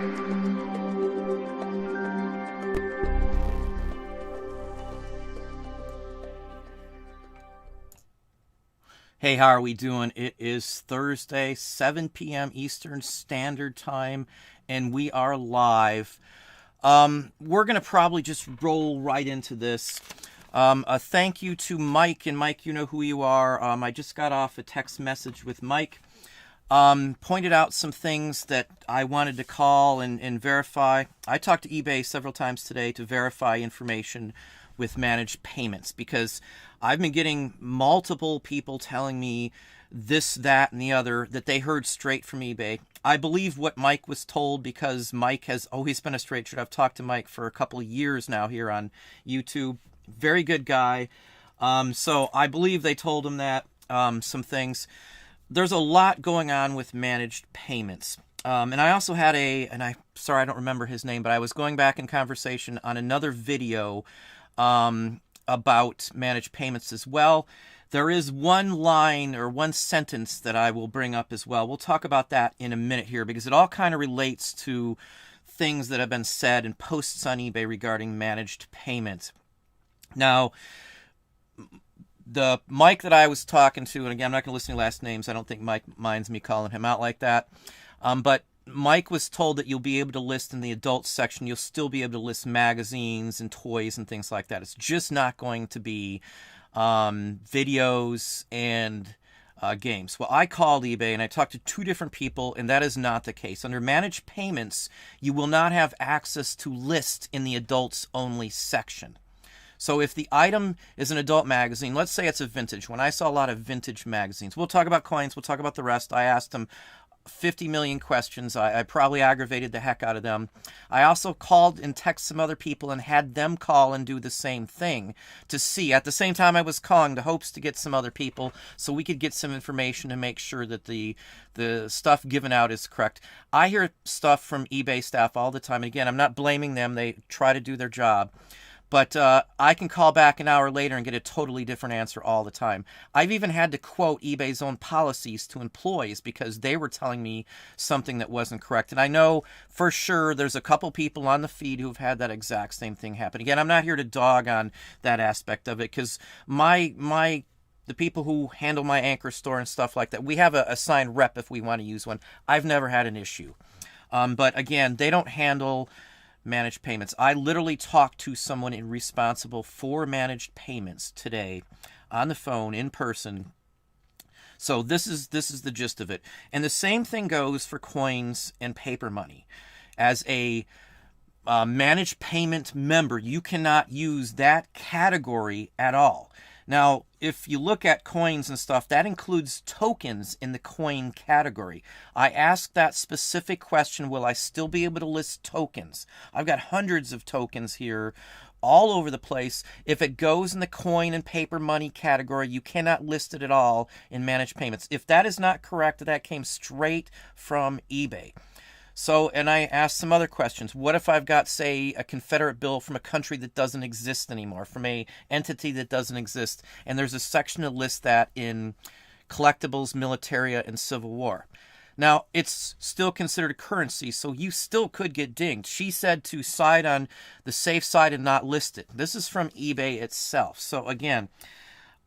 Hey, how are we doing? It is Thursday, 7 p.m. Eastern Standard Time, and we are live. We're going to probably just roll right into this. A thank you to Mike, and Mike, you know who you are. I just got off a text message with Mike. Pointed out some things that I wanted to call and verify. I talked to eBay several times today to verify information with managed payments because I've been getting multiple people telling me this, that, and the other that they heard straight from eBay. I believe what Mike was told because Mike has always been a straight shooter. I've talked to Mike for a couple of years now here on YouTube. Very good guy. So I believe they told him that, some things. There's a lot going on with managed payments. And I also had sorry, I don't remember his name, but I was going back in conversation on another video about managed payments as well. There is one line or one sentence that I will bring up as well. We'll talk about that in a minute here because it all kind of relates to things that have been said in posts on eBay regarding managed payments. Now, the Mike that I was talking to, and again, I'm not going to list any last names. I don't think Mike minds me calling him out like that. But Mike was told that you'll be able to list in the adult section. You'll still be able to list magazines and toys and things like that. It's just not going to be videos and games. Well, I called eBay and I talked to two different people, and that is not the case. Under managed payments, you will not have access to list in the adults only section. So if the item is an adult magazine, let's say it's a vintage. When I saw a lot of vintage magazines, we'll talk about coins, we'll talk about the rest. I asked them 50 million questions. I probably aggravated the heck out of them. I also called and texted some other people and had them call and do the same thing to see. At the same time I was calling, the hopes to get some other people so we could get some information and make sure that the stuff given out is correct. I hear stuff from eBay staff all the time. And again, I'm not blaming them. They try to do their job. But I can call back an hour later and get a totally different answer all the time. I've even had to quote eBay's own policies to employees because they were telling me something that wasn't correct. And I know for sure there's a couple people on the feed who've had that exact same thing happen. Again, I'm not here to dog on that aspect of it because the people who handle my Anchor store and stuff like that, we have a assigned rep if we want to use one. I've never had an issue. But again, they don't handle managed payments. I literally talked to someone responsible for managed payments today on the phone in person. So this is the gist of it. And the same thing goes for coins and paper money. As a managed payment member, you cannot use that category at all. Now, if you look at coins and stuff, that includes tokens in the coin category. I asked that specific question, will I still be able to list tokens? I've got hundreds of tokens here all over the place. If it goes in the coin and paper money category, you cannot list it at all in managed payments. If that is not correct, that came straight from eBay. So, and I asked some other questions. What if I've got, say, a Confederate bill from a country that doesn't exist anymore, from a entity that doesn't exist, and there's a section that lists that in collectibles, militaria, and Civil War. Now, it's still considered a currency, so you still could get dinged. She said to side on the safe side and not list it. This is from eBay itself. So, again,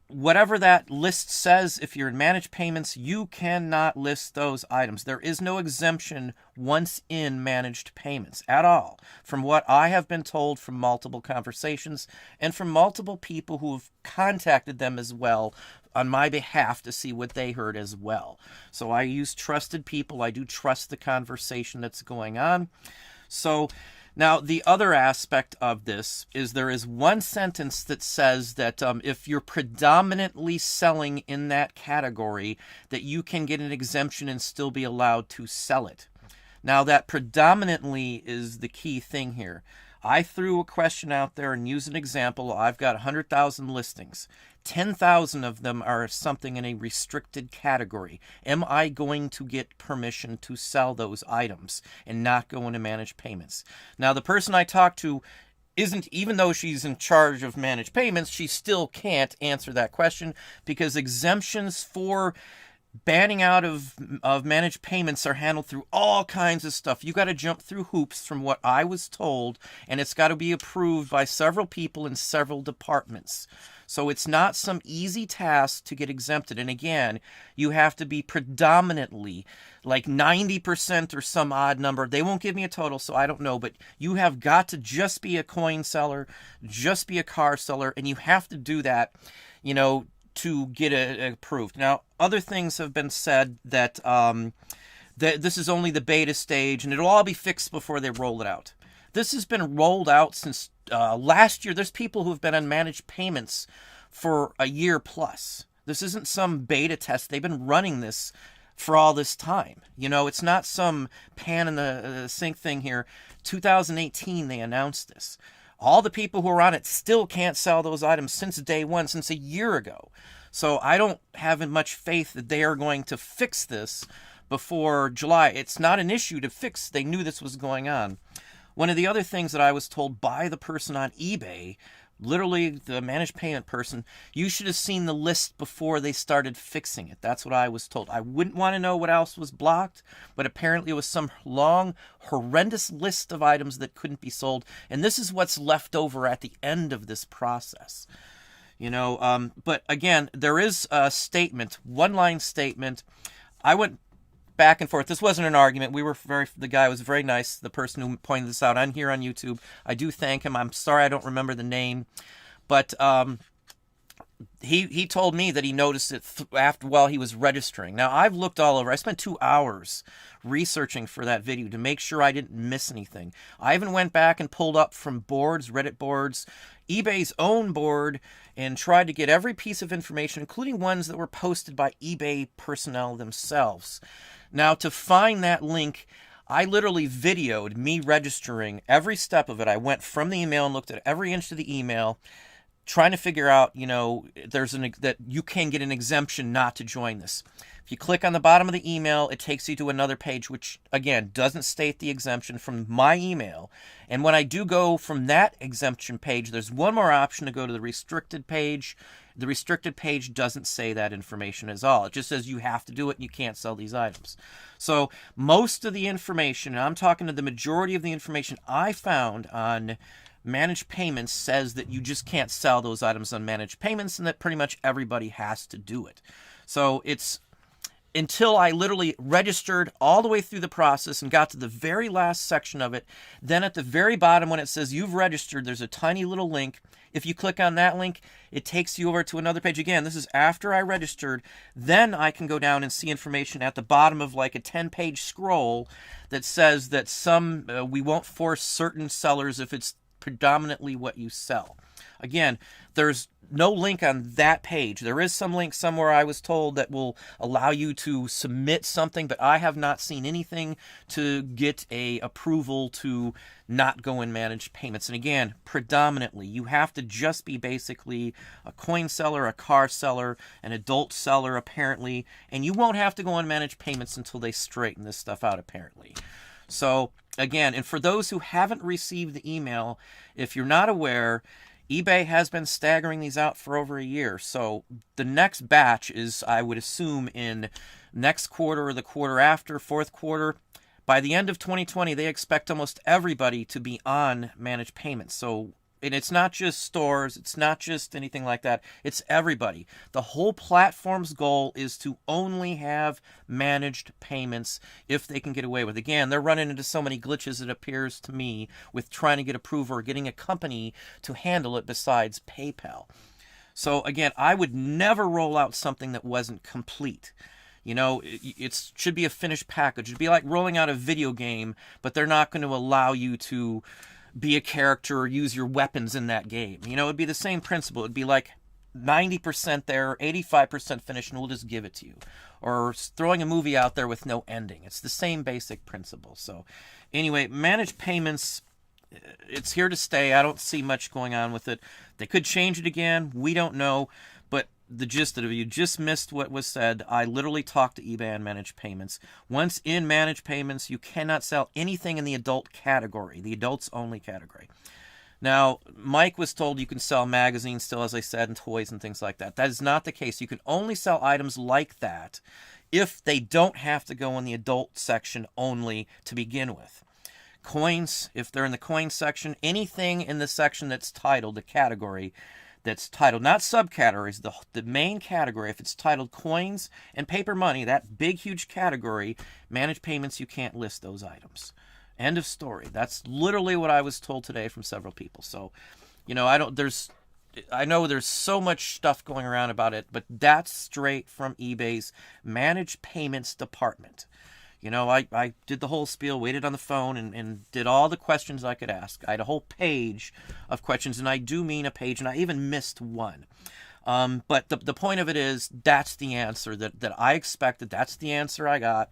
whatever that list says, if you're in managed payments, you cannot list those items. There is no exemption once in managed payments at all, from what I have been told from multiple conversations and from multiple people who have contacted them as well on my behalf to see what they heard as well. So I use trusted people. I do trust the conversation that's going on. So now, the other aspect of this is there is one sentence that says that if you're predominantly selling in that category, that you can get an exemption and still be allowed to sell it. Now, that predominantly is the key thing here. I threw a question out there and used an example. I've got 100,000 listings. 10,000 of them are something in a restricted category. Am I going to get permission to sell those items and not go into managed payments? Now, the person I talked to isn't, even though she's in charge of managed payments, she still can't answer that question because exemptions for banning out of managed payments are handled through all kinds of stuff. You got to jump through hoops from what I was told, and it's got to be approved by several people in several departments. So it's not some easy task to get exempted. And again, you have to be predominantly like 90% or some odd number. They won't give me a total, so I don't know. But you have got to just be a coin seller, just be a car seller, and you have to do that, to get it approved. Now, other things have been said that this is only the beta stage, and it'll all be fixed before they roll it out. This has been rolled out since last year. There's people who have been on managed payments for a year plus. This isn't some beta test. They've been running this for all this time. It's not some pan in the sink thing here. 2018, they announced this. All the people who are on it still can't sell those items since day one, since a year ago. So I don't have much faith that they are going to fix this before July. It's not an issue to fix. They knew this was going on. One of the other things that I was told by the person on eBay, literally the managed payment person, you should have seen the list before they started fixing it. That's what I was told. I wouldn't want to know what else was blocked, but apparently it was some long, horrendous list of items that couldn't be sold. And this is what's left over at the end of this process. But again, there is a statement, one-line statement. I went back and forth. This wasn't an argument. The guy was very nice, the person who pointed this out on here on YouTube. I do thank him. I'm sorry I don't remember the name. But he told me that he noticed it while he was registering. Now, I've looked all over. I spent 2 hours researching for that video to make sure I didn't miss anything. I even went back and pulled up from boards, Reddit boards, eBay's own board, and tried to get every piece of information, including ones that were posted by eBay personnel themselves. Now, to find that link, I literally videoed me registering every step of it. I went from the email and looked at every inch of the email, trying to figure out, that you can get an exemption not to join this. If you click on the bottom of the email, it takes you to another page, which, again, doesn't state the exemption from my email. And when I do go from that exemption page, there's one more option to go to the restricted page. The restricted page doesn't say that information at all. It just says you have to do it and you can't sell these items. So most of the information, and I'm talking to the majority of the information I found on managed payments, says that you just can't sell those items on managed payments and that pretty much everybody has to do it. So it's until I literally registered all the way through the process and got to the very last section of it. Then at the very bottom, when it says you've registered, there's a tiny little link. If you click on that link, it takes you over to another page. Again, this is after I registered. Then I can go down and see information at the bottom of like a 10-page scroll that says that we won't force certain sellers if it's predominantly what you sell. Again, there's no link on that page. There is some link somewhere, I was told, that will allow you to submit something, but I have not seen anything to get a approval to not go and manage payments. And again, predominantly, you have to just be basically a coin seller, a car seller, an adult seller, apparently, and you won't have to go and manage payments until they straighten this stuff out, apparently. So again, and for those who haven't received the email, if you're not aware, eBay has been staggering these out for over a year. So the next batch is, I would assume, in next quarter or the quarter after, fourth quarter. By the end of 2020, they expect almost everybody to be on managed payments. So, and it's not just stores, it's not just anything like that, it's everybody. The whole platform's goal is to only have managed payments if they can get away with it. Again, they're running into so many glitches, it appears to me, with trying to get approval or getting a company to handle it besides PayPal. So again, I would never roll out something that wasn't complete. It should be a finished package. It'd be like rolling out a video game, but they're not going to allow you to be a character or use your weapons in that game. It'd be the same principle. It'd be like 90% there, 85% finished, and we'll just give it to you. Or throwing a movie out there with no ending. It's the same basic principle. So anyway, managed payments, it's here to stay. I don't see much going on with it. They could change it again. We don't know. But the gist of it, you just missed what was said. I literally talked to eBay on managed payments. Once in managed payments, you cannot sell anything in the adult category, the adults only category. Now, Mike was told you can sell magazines still, as I said, and toys and things like that. That is not the case. You can only sell items like that if they don't have to go in the adult section only to begin with. Coins, if they're in the coin section, anything in the section that's titled, the category that's titled, not subcategories, the main category, if it's titled coins and paper money, that big, huge category, managed payments, you can't list those items. End of story. That's literally what I was told today from several people. So, I know there's so much stuff going around about it, but that's straight from eBay's managed payments department. I did the whole spiel, waited on the phone, and did all the questions I could ask. I had a whole page of questions, and I do mean a page, and I even missed one. But the point of it is, that's the answer that I expected. That's the answer I got,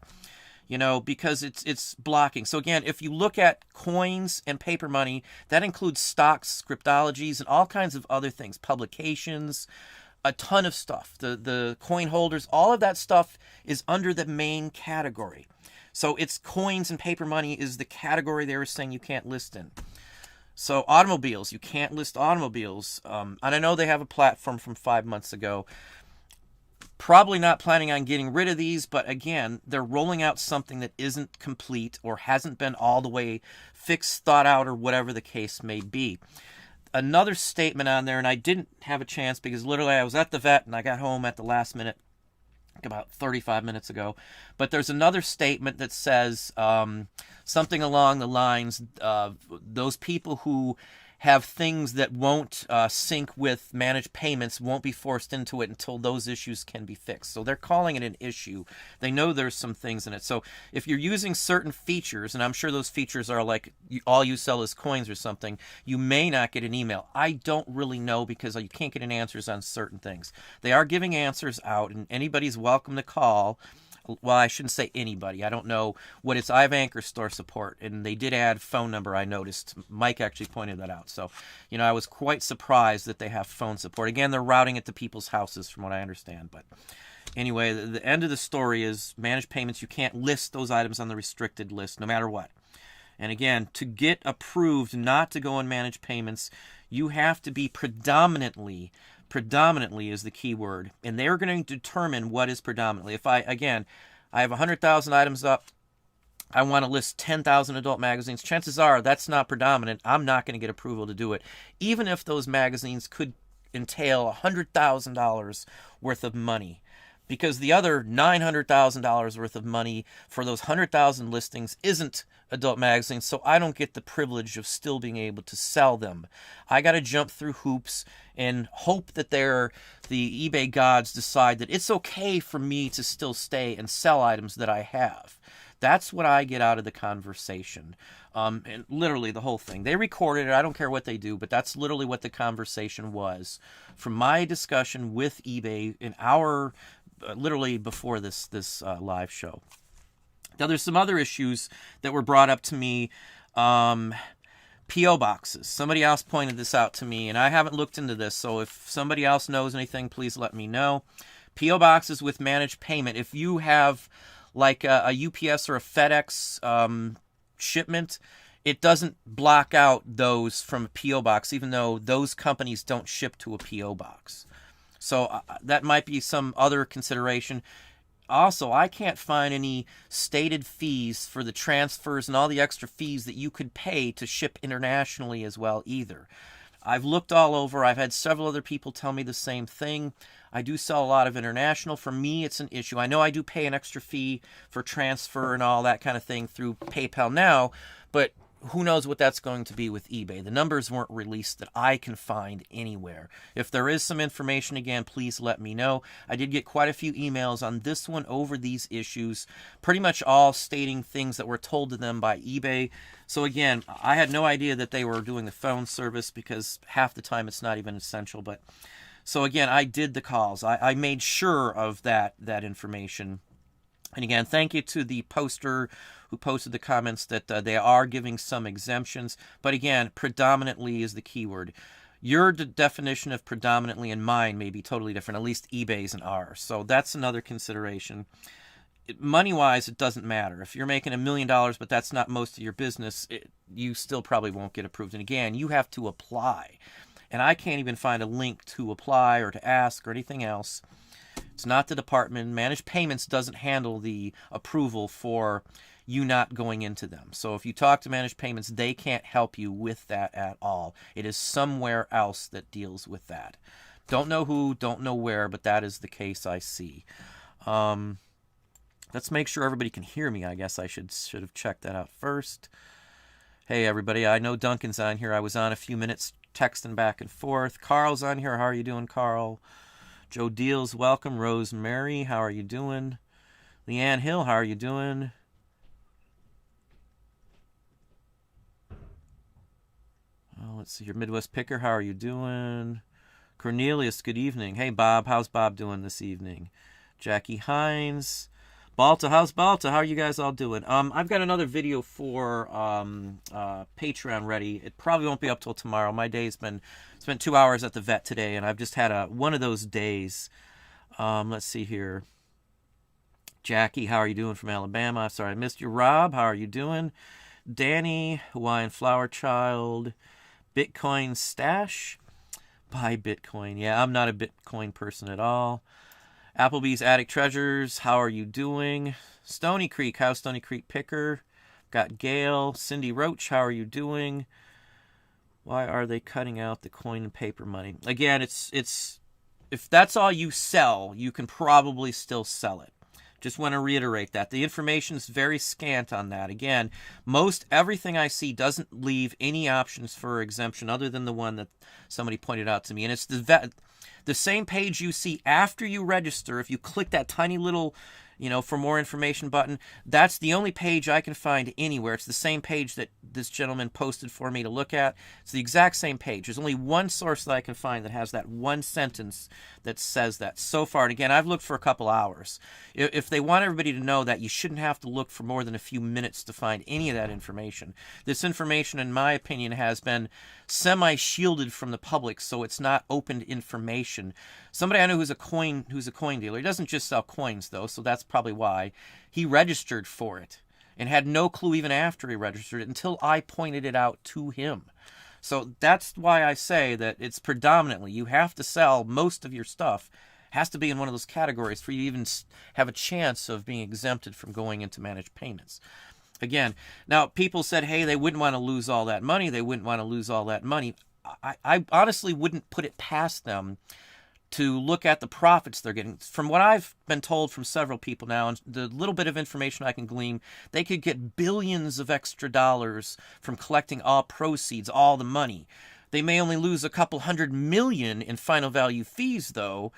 because it's blocking. So again, if you look at coins and paper money, that includes stocks, scriptologies, and all kinds of other things, publications, a ton of stuff. The coin holders, all of that stuff is under the main category. So it's coins and paper money is the category they were saying you can't list in. So automobiles, you can't list automobiles. And I know they have a platform from 5 months ago. Probably not planning on getting rid of these, but again, they're rolling out something that isn't complete or hasn't been all the way fixed, thought out, or whatever the case may be. Another statement on there, and I didn't have a chance because literally I was at the vet and I got home at the last minute, about 35 minutes ago. But there's another statement that says something along the lines of those people who have things that won't sync with managed payments won't be forced into it until those issues can be fixed. So they're calling it an issue. They know there's some things in it. So if you're using certain features, and I'm sure those features are like all you sell is coins or something, you may not get an email. I don't really know because you can't get an answers on certain things. They are giving answers out, and anybody's welcome to call. Well, I shouldn't say anybody. I don't know what it's. I have Anchor Store support, and they did add phone number, I noticed. Mike actually pointed that out. So, I was quite surprised that they have phone support. Again, they're routing it to people's houses from what I understand. But anyway, the end of the story is managed payments. You can't list those items on the restricted list no matter what. And again, to get approved not to go on managed payments, you have to be predominantly is the key word, and they're going to determine what is predominantly. If I have 100,000 items up, I want to list 10,000 adult magazines, chances are that's not predominant. I'm not going to get approval to do it, even if those magazines could entail $100,000 worth of money, because the other $900,000 worth of money for those 100,000 listings isn't adult magazines, so I don't get the privilege of still being able to sell them. I got to jump through hoops and hope that the eBay gods decide that it's okay for me to still stay and sell items that I have. That's what I get out of the conversation. And literally the whole thing. They recorded it. I don't care what they do, but that's literally what the conversation was from my discussion with eBay an hour literally before this live show. Now, there's some other issues that were brought up to me. P.O. boxes. Somebody else pointed this out to me, and I haven't looked into this, so if somebody else knows anything, please let me know. P.O. boxes with managed payment. If you have like a UPS or a FedEx shipment, it doesn't block out those from a P.O. box, even though those companies don't ship to a P.O. box. So that might be some other consideration. Also, I can't find any stated fees for the transfers and all the extra fees that you could pay to ship internationally as well either. I've looked all over. I've had several other people tell me the same thing. I do sell a lot of international. For me, it's an issue. I know I do pay an extra fee for transfer and all that kind of thing through PayPal now, but who knows what that's going to be with eBay. The numbers weren't released that I can find anywhere. If there is some information, again, please let me know. I did get quite a few emails on this one over these issues, pretty much all stating things that were told to them by eBay. So again, I had no idea that they were doing the phone service because half the time it's not even essential. But so again, I did the calls. I made sure of that information. And again, thank you to the poster who posted the comments that they are giving some exemptions. But again, predominantly is the keyword. Your definition of predominantly and mine may be totally different, at least eBay's and ours. So that's another consideration. Money-wise, it doesn't matter. If you're making $1 million, but that's not most of your business, you still probably won't get approved. And again, you have to apply. And I can't even find a link to apply or to ask or anything else. It's not the department. Managed payments doesn't handle the approval for you not going into them. So if you talk to managed payments, they can't help you with that at all. It is somewhere else that deals with that. Don't know who, don't know where, but that is the case I see. Let's make sure everybody can hear me. I guess I should have checked that out first. Hey, everybody. I know Duncan's on here. I was on a few minutes texting back and forth. Carl's on here. How are you doing, Carl? Joe Deals, welcome. Rosemary, how are you doing? Leanne Hill, how are you doing? Oh, let's see here. Midwest Picker, how are you doing? Cornelius, good evening. Hey, Bob, how's Bob doing this evening? Jackie Hines. Balta, how's Balta? How are you guys all doing? I've got another video for Patreon ready. It probably won't be up till tomorrow. My day's been spent 2 hours at the vet today, and I've just had one of those days. Let's see here. Jackie, how are you doing from Alabama? Sorry, I missed you. Rob, how are you doing? Danny, Hawaiian Flower Child, Bitcoin Stash. Buy Bitcoin. Yeah, I'm not a Bitcoin person at all. Applebee's Attic Treasures, how are you doing? Stony Creek, how's Stony Creek Picker? Got Gail. Cindy Roach, how are you doing? Why are they cutting out the coin and paper money? Again, it's if that's all you sell, you can probably still sell it. Just want to reiterate that. The information is very scant on that. Again, most everything I see doesn't leave any options for exemption other than the one that somebody pointed out to me. And it's the same page you see after you register. If you click that tiny little, for more information button, that's the only page I can find anywhere. It's the same page that this gentleman posted for me to look at. It's the exact same page. There's only one source that I can find that has that one sentence that says that so far. And again, I've looked for a couple hours. If they want everybody to know that, you shouldn't have to look for more than a few minutes to find any of that information. This information, in my opinion, has been semi-shielded from the public, so it's not open information. Somebody I know who's a coin dealer. He doesn't just sell coins, though, so that's probably why. He registered for it and had no clue even after he registered it until I pointed it out to him. So that's why I say that it's predominantly, you have to sell most of your stuff, has to be in one of those categories for you to even have a chance of being exempted from going into managed payments. Again, now people said, hey, they wouldn't want to lose all that money. They wouldn't want to lose all that money. I honestly wouldn't put it past them to look at the profits they're getting. From what I've been told from several people now, and the little bit of information I can glean, they could get billions of extra dollars from collecting all proceeds, all the money. They may only lose a couple $100 million in final value fees, though,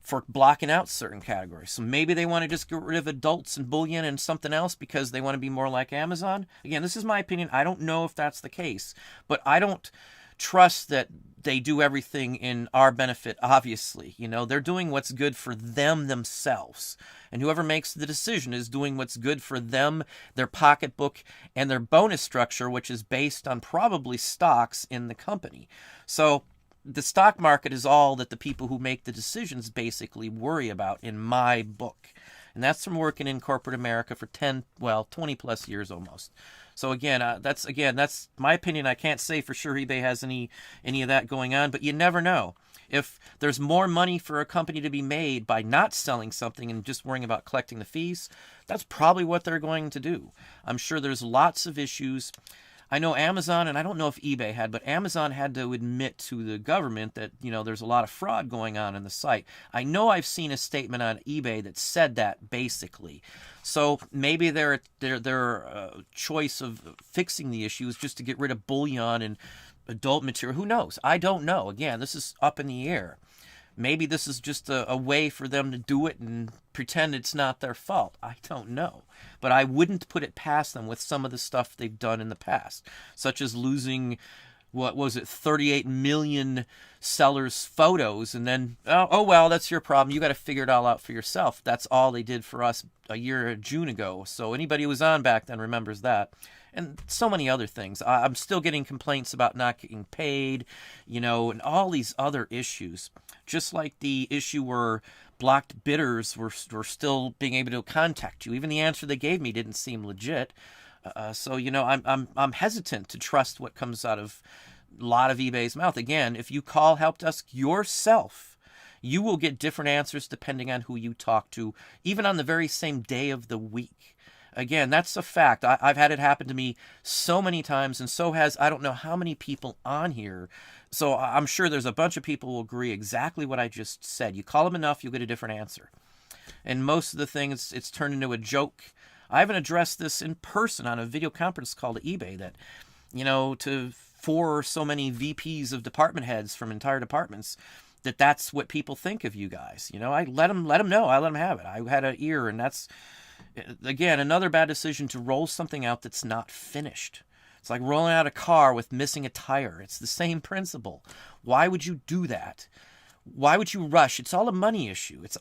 for blocking out certain categories. So maybe they want to just get rid of adults and bullion and something else because they want to be more like Amazon. Again, this is my opinion. I don't know if that's the case, but I don't trust that they do everything in our benefit, obviously. They're doing what's good for them themselves. And whoever makes the decision is doing what's good for them, their pocketbook, and their bonus structure, which is based on probably stocks in the company. So the stock market is all that the people who make the decisions basically worry about in my book. And that's from working in corporate America for 20 plus years almost. So again, that's my opinion. I can't say for sure eBay has any of that going on, but you never know. If there's more money for a company to be made by not selling something and just worrying about collecting the fees, that's probably what they're going to do. I'm sure there's lots of issues. I know Amazon, and I don't know if eBay had, but Amazon had to admit to the government that, there's a lot of fraud going on in the site. I know I've seen a statement on eBay that said that, basically. So maybe their choice of fixing the issue is just to get rid of bullion and adult material. Who knows? I don't know. Again, this is up in the air. Maybe this is just a way for them to do it and pretend it's not their fault. I don't know. But I wouldn't put it past them with some of the stuff they've done in the past, such as losing, 38 million sellers' photos, and then, oh well, that's your problem. You got to figure it all out for yourself. That's all they did for us June ago. So anybody who was on back then remembers that. And so many other things. I'm still getting complaints about not getting paid, and all these other issues. Just like the issue where blocked bidders were still being able to contact you. Even the answer they gave me didn't seem legit. So I'm hesitant to trust what comes out of a lot of eBay's mouth. Again, if you call help desk yourself, You will get different answers depending on who you talk to, even on the very same day of the week. Again, that's a fact. I've had it happen to me so many times, and so has I don't know how many people on here. So I'm sure there's a bunch of people who will agree exactly what I just said. You call them enough, you'll get a different answer. And most of the things, it's turned into a joke. I haven't addressed this in person on a video conference call to eBay that, to 4 or so many VPs of department heads from entire departments, that's what people think of you guys. I let them know. I let them have it. I had an ear, and that's, again, another bad decision to roll something out that's not finished. It's like rolling out a car with missing a tire. It's the same principle. Why would you do that? Why would you rush? It's all a money issue. It's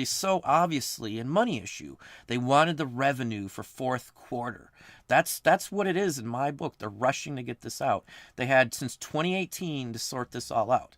so obviously a money issue. They wanted the revenue for fourth quarter. That's what it is in my book. They're rushing to get this out. They had since 2018 to sort this all out.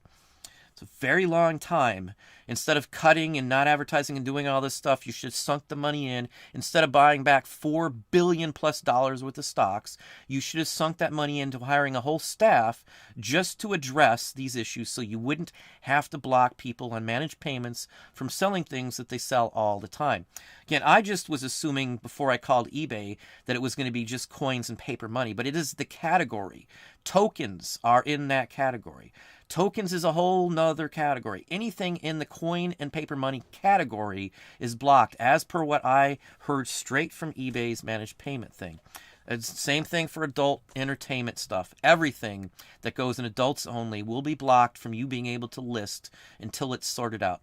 It's a very long time. Instead of cutting and not advertising and doing all this stuff, you should have sunk the money in. Instead of buying back $4 billion plus worth of stocks, you should have sunk that money into hiring a whole staff just to address these issues so you wouldn't have to block people on managed payments from selling things that they sell all the time. Again, I just was assuming before I called eBay that it was going to be just coins and paper money, but it is the category. Tokens are in that category. Tokens is a whole nother category. Anything in the coin and paper money category is blocked, as per what I heard straight from eBay's managed payment thing. It's the same thing for adult entertainment stuff. Everything that goes in adults only will be blocked from you being able to list until it's sorted out.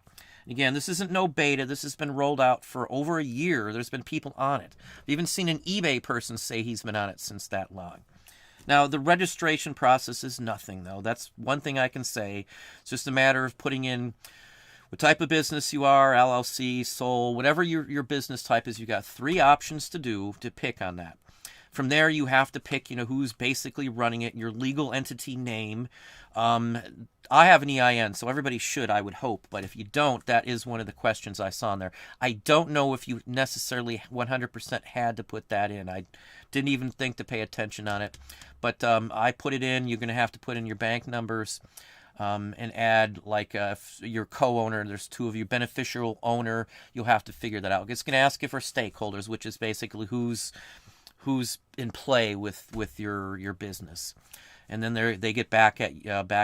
Again, this isn't no beta. This has been rolled out for over a year. There's been people on it. I've even seen an eBay person say he's been on it since that long. Now, the registration process is nothing, though. That's one thing I can say. It's just a matter of putting in what type of business you are, LLC, sole, whatever your business type is. You've got 3 options to pick on that. From there, you have to pick, who's basically running it, your legal entity name. I have an EIN, so everybody should, I would hope. But if you don't, that is one of the questions I saw in there. I don't know if you necessarily 100% had to put that in. I didn't even think to pay attention on it. But I put it in. You're going to have to put in your bank numbers and add your co-owner. There's 2 of you. Beneficial owner, you'll have to figure that out. It's going to ask you for stakeholders, which is basically who's in play with your business. And then they get back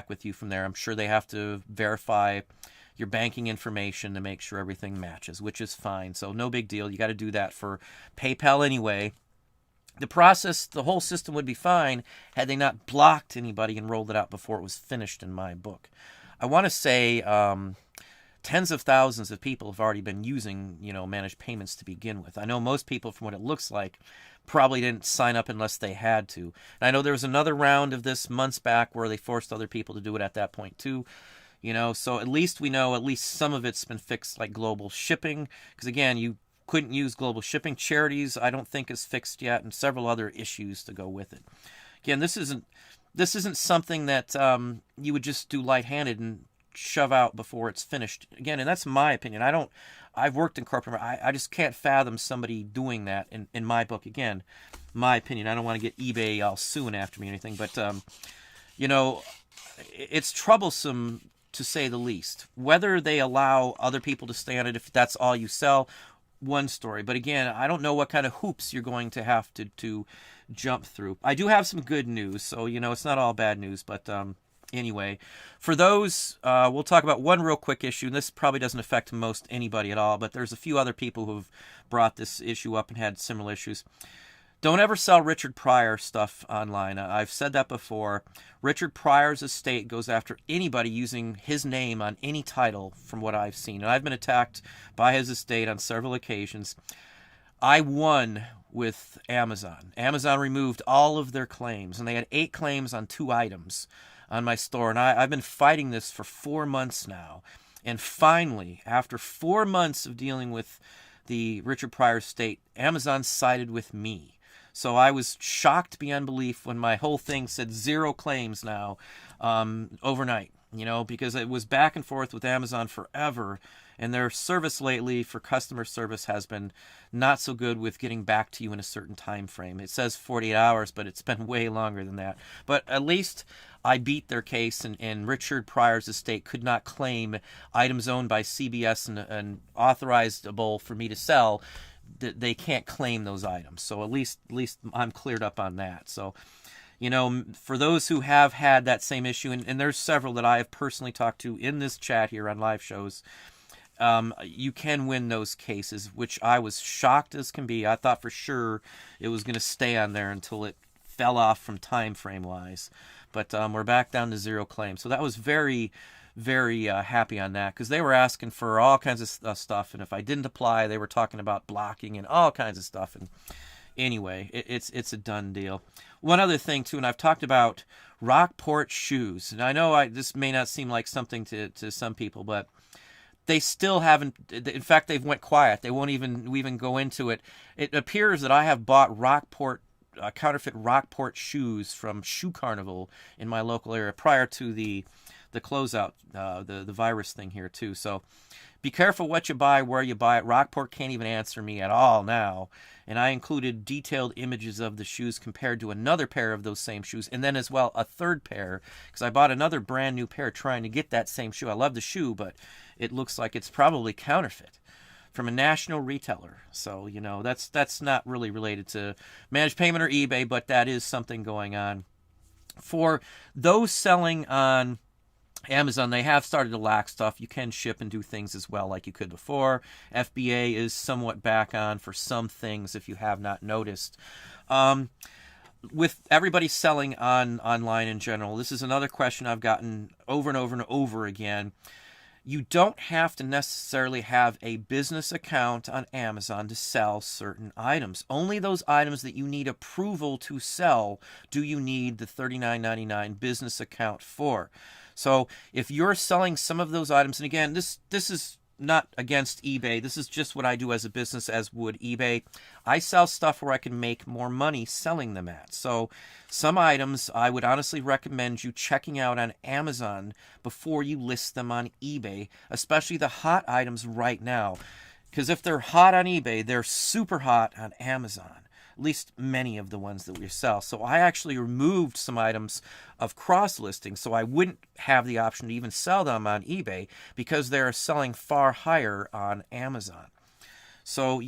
with you from there. I'm sure they have to verify your banking information to make sure everything matches, which is fine. So no big deal. You got to do that for PayPal anyway. The process, the whole system would be fine had they not blocked anybody and rolled it out before it was finished in my book. I want to say tens of thousands of people have already been using, managed payments to begin with. I know most people, from what it looks like, probably didn't sign up unless they had to. And I know there was another round of this months back where they forced other people to do it at that point too. So at least we know at least some of it's been fixed, like global shipping. Because again, you couldn't use global shipping. Charities, I don't think is fixed yet, and several other issues to go with it. Again, this isn't something that you would just do light-handed and shove out before it's finished. Again, and that's my opinion. I've worked in corporate. I just can't fathom somebody doing that in my book. Again, my opinion. I don't want to get eBay all suing after me or anything, but it's troublesome to say the least. Whether they allow other people to stay on it, if that's all you sell, one story. But again, I don't know what kind of hoops you're going to have to jump through. I do have some good news, so it's not all bad news, but anyway, for those, we'll talk about one real quick issue. And this probably doesn't affect most anybody at all, but there's a few other people who've brought this issue up and had similar issues. Don't ever sell Richard Pryor stuff online. I've said that before. Richard Pryor's estate goes after anybody using his name on any title, from what I've seen. And I've been attacked by his estate on several occasions. I won with Amazon. Amazon removed all of their claims, and they had 8 claims on 2 items on my store. And I've been fighting this for 4 months now. And finally, after 4 months of dealing with the Richard Pryor estate, Amazon sided with me. So I was shocked beyond belief when my whole thing said 0 claims now overnight, because it was back and forth with Amazon forever. And their service lately for customer service has been not so good with getting back to you in a certain time frame. It says 48 hours, but it's been way longer than that. But at least I beat their case, and Richard Pryor's estate could not claim items owned by CBS and authorizable for me to sell. They can't claim those items. So at least I'm cleared up on that. So, for those who have had that same issue, and there's several that I have personally talked to in this chat here on live shows, you can win those cases, which I was shocked as can be. I thought for sure it was going to stay on there until it fell off from time frame wise. But we're back down to 0 claims. So that was very, very happy on that, because they were asking for all kinds of stuff. And if I didn't apply, they were talking about blocking and all kinds of stuff. And anyway, it's a done deal. One other thing, too, and I've talked about Rockport shoes. And I know this may not seem like something to some people, but they still haven't. In fact, they've went quiet. They won't even go into it. It appears that I have bought counterfeit Rockport shoes from Shoe Carnival in my local area prior to the closeout, the virus thing here too. So be careful what you buy, where you buy it. Rockport can't even answer me at all now. And I included detailed images of the shoes compared to another pair of those same shoes, and then as well a third pair, because I bought another brand new pair trying to get that same shoe. I love the shoe, but it looks like it's probably counterfeit from a national retailer. So, that's not really related to managed payment or eBay, but that is something going on. For those selling on Amazon, they have started to lack stuff. You can ship and do things as well like you could before. FBA is somewhat back on for some things if you have not noticed. With everybody selling online in general, this is another question I've gotten over and over and over again. You don't have to necessarily have a business account on Amazon to sell certain items. Only those items that you need approval to sell do you need the $39.99 business account for. So if you're selling some of those items, and again, this is not against eBay. This is just what I do as a business, as would eBay. I sell stuff where I can make more money selling them at. So some items I would honestly recommend you checking out on Amazon before you list them on eBay, especially the hot items right now. Because if they're hot on eBay, they're super hot on Amazon. At least many of the ones that we sell. So I actually removed some items of cross-listing so I wouldn't have the option to even sell them on eBay, because they're selling far higher on Amazon. So,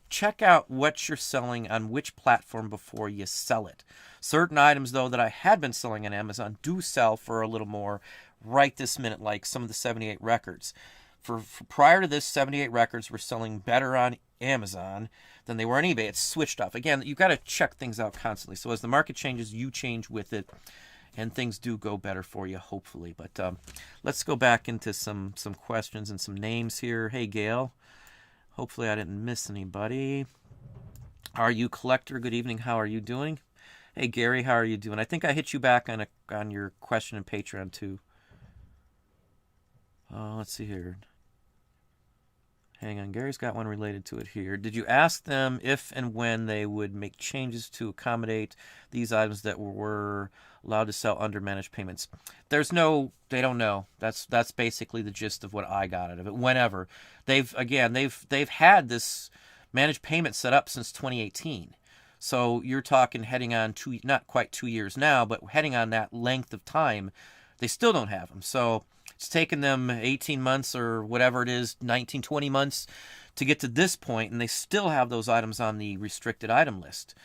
check out what you're selling on which platform before you sell it. Certain items, though, that I had been selling on Amazon do sell for a little more right this minute, like some of the 78 records. For prior to this, 78 records were selling better on Amazon than they were on eBay. It's switched off. Again, you've got to check things out constantly. So as the market changes, you change with it, and things do go better for you, hopefully. But let's go back into some questions and some names here. Hey, Gail. Hopefully I didn't miss anybody. Are you collector? Good evening. How are you doing? Hey, Gary. How are you doing? I think I hit you back on your question in Patreon, too. Let's see here. Hang on, Gary's got one related to it here. Did you ask them if and when they would make changes to accommodate these items that were allowed to sell under managed payments? They don't know. That's basically the gist of what I got out of it. Whenever they've had this managed payment set up since 2018. So you're talking heading on not quite 2 years now, but heading on that length of time, they still don't have them. So it's taken them 18 months or whatever it is, 19, 20 months to get to this point, and they still have those items on the restricted item list.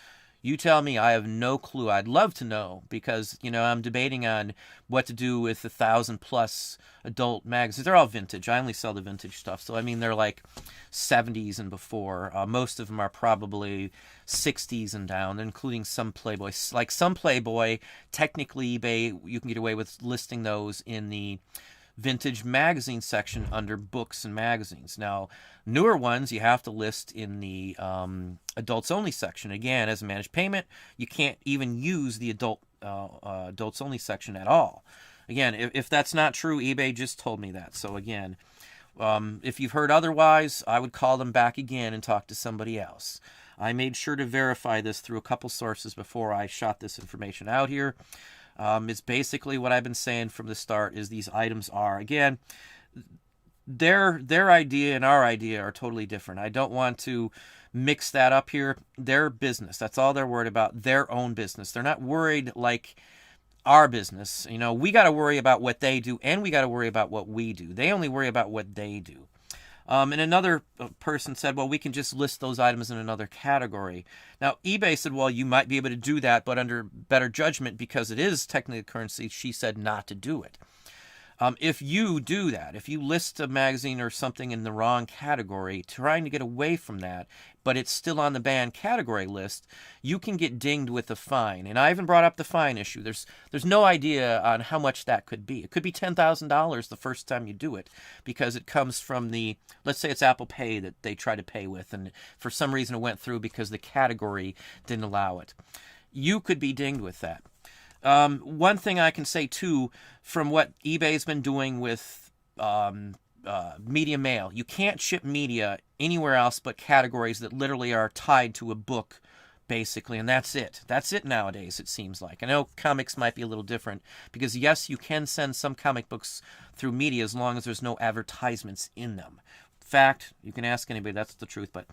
You tell me. I have no clue. I'd love to know, because, I'm debating on what to do with 1,000+ adult magazines. They're all vintage. I only sell the vintage stuff. So, they're like 70s and before. Most of them are probably 60s and down, including some Playboy. Like some Playboy, technically eBay, you can get away with listing those in the vintage magazine section under books and magazines. Now, newer ones you have to list in the adults only section. Again, as a managed payment, you can't even use the adults only section at all. Again, if that's not true, eBay just told me that. So again, if you've heard otherwise, I would call them back again and talk to somebody else. I made sure to verify this through a couple sources before I shot this information out here. It's basically what I've been saying from the start is these items are, again, their idea and our idea are totally different. I don't want to mix that up here. Their business, that's all they're worried about, their own business. They're not worried like our business. You know, we got to worry about what they do, and we got to worry about what we do. They only worry about what they do. And another person said, well, we can just list those items in another category. Now, eBay said, well, you might be able to do that, but under better judgment, because it is technically a currency, she said not to do it. If you do that, if you list a magazine or something in the wrong category, trying to get away from that, but it's still on the banned category list, you can get dinged with a fine. And I even brought up the fine issue. There's no idea on how much that could be. It could be $10,000 the first time you do it, because it comes from let's say it's Apple Pay that they try to pay with, and for some reason it went through because the category didn't allow it. You could be dinged with that. One thing I can say too, from what eBay's been doing with media mail, you can't ship media anywhere else but categories that literally are tied to a book, basically, and that's it. That's it nowadays, it seems like. I know comics might be a little different, because yes, you can send some comic books through media as long as there's no advertisements in them. Fact, you can ask anybody, that's the truth. But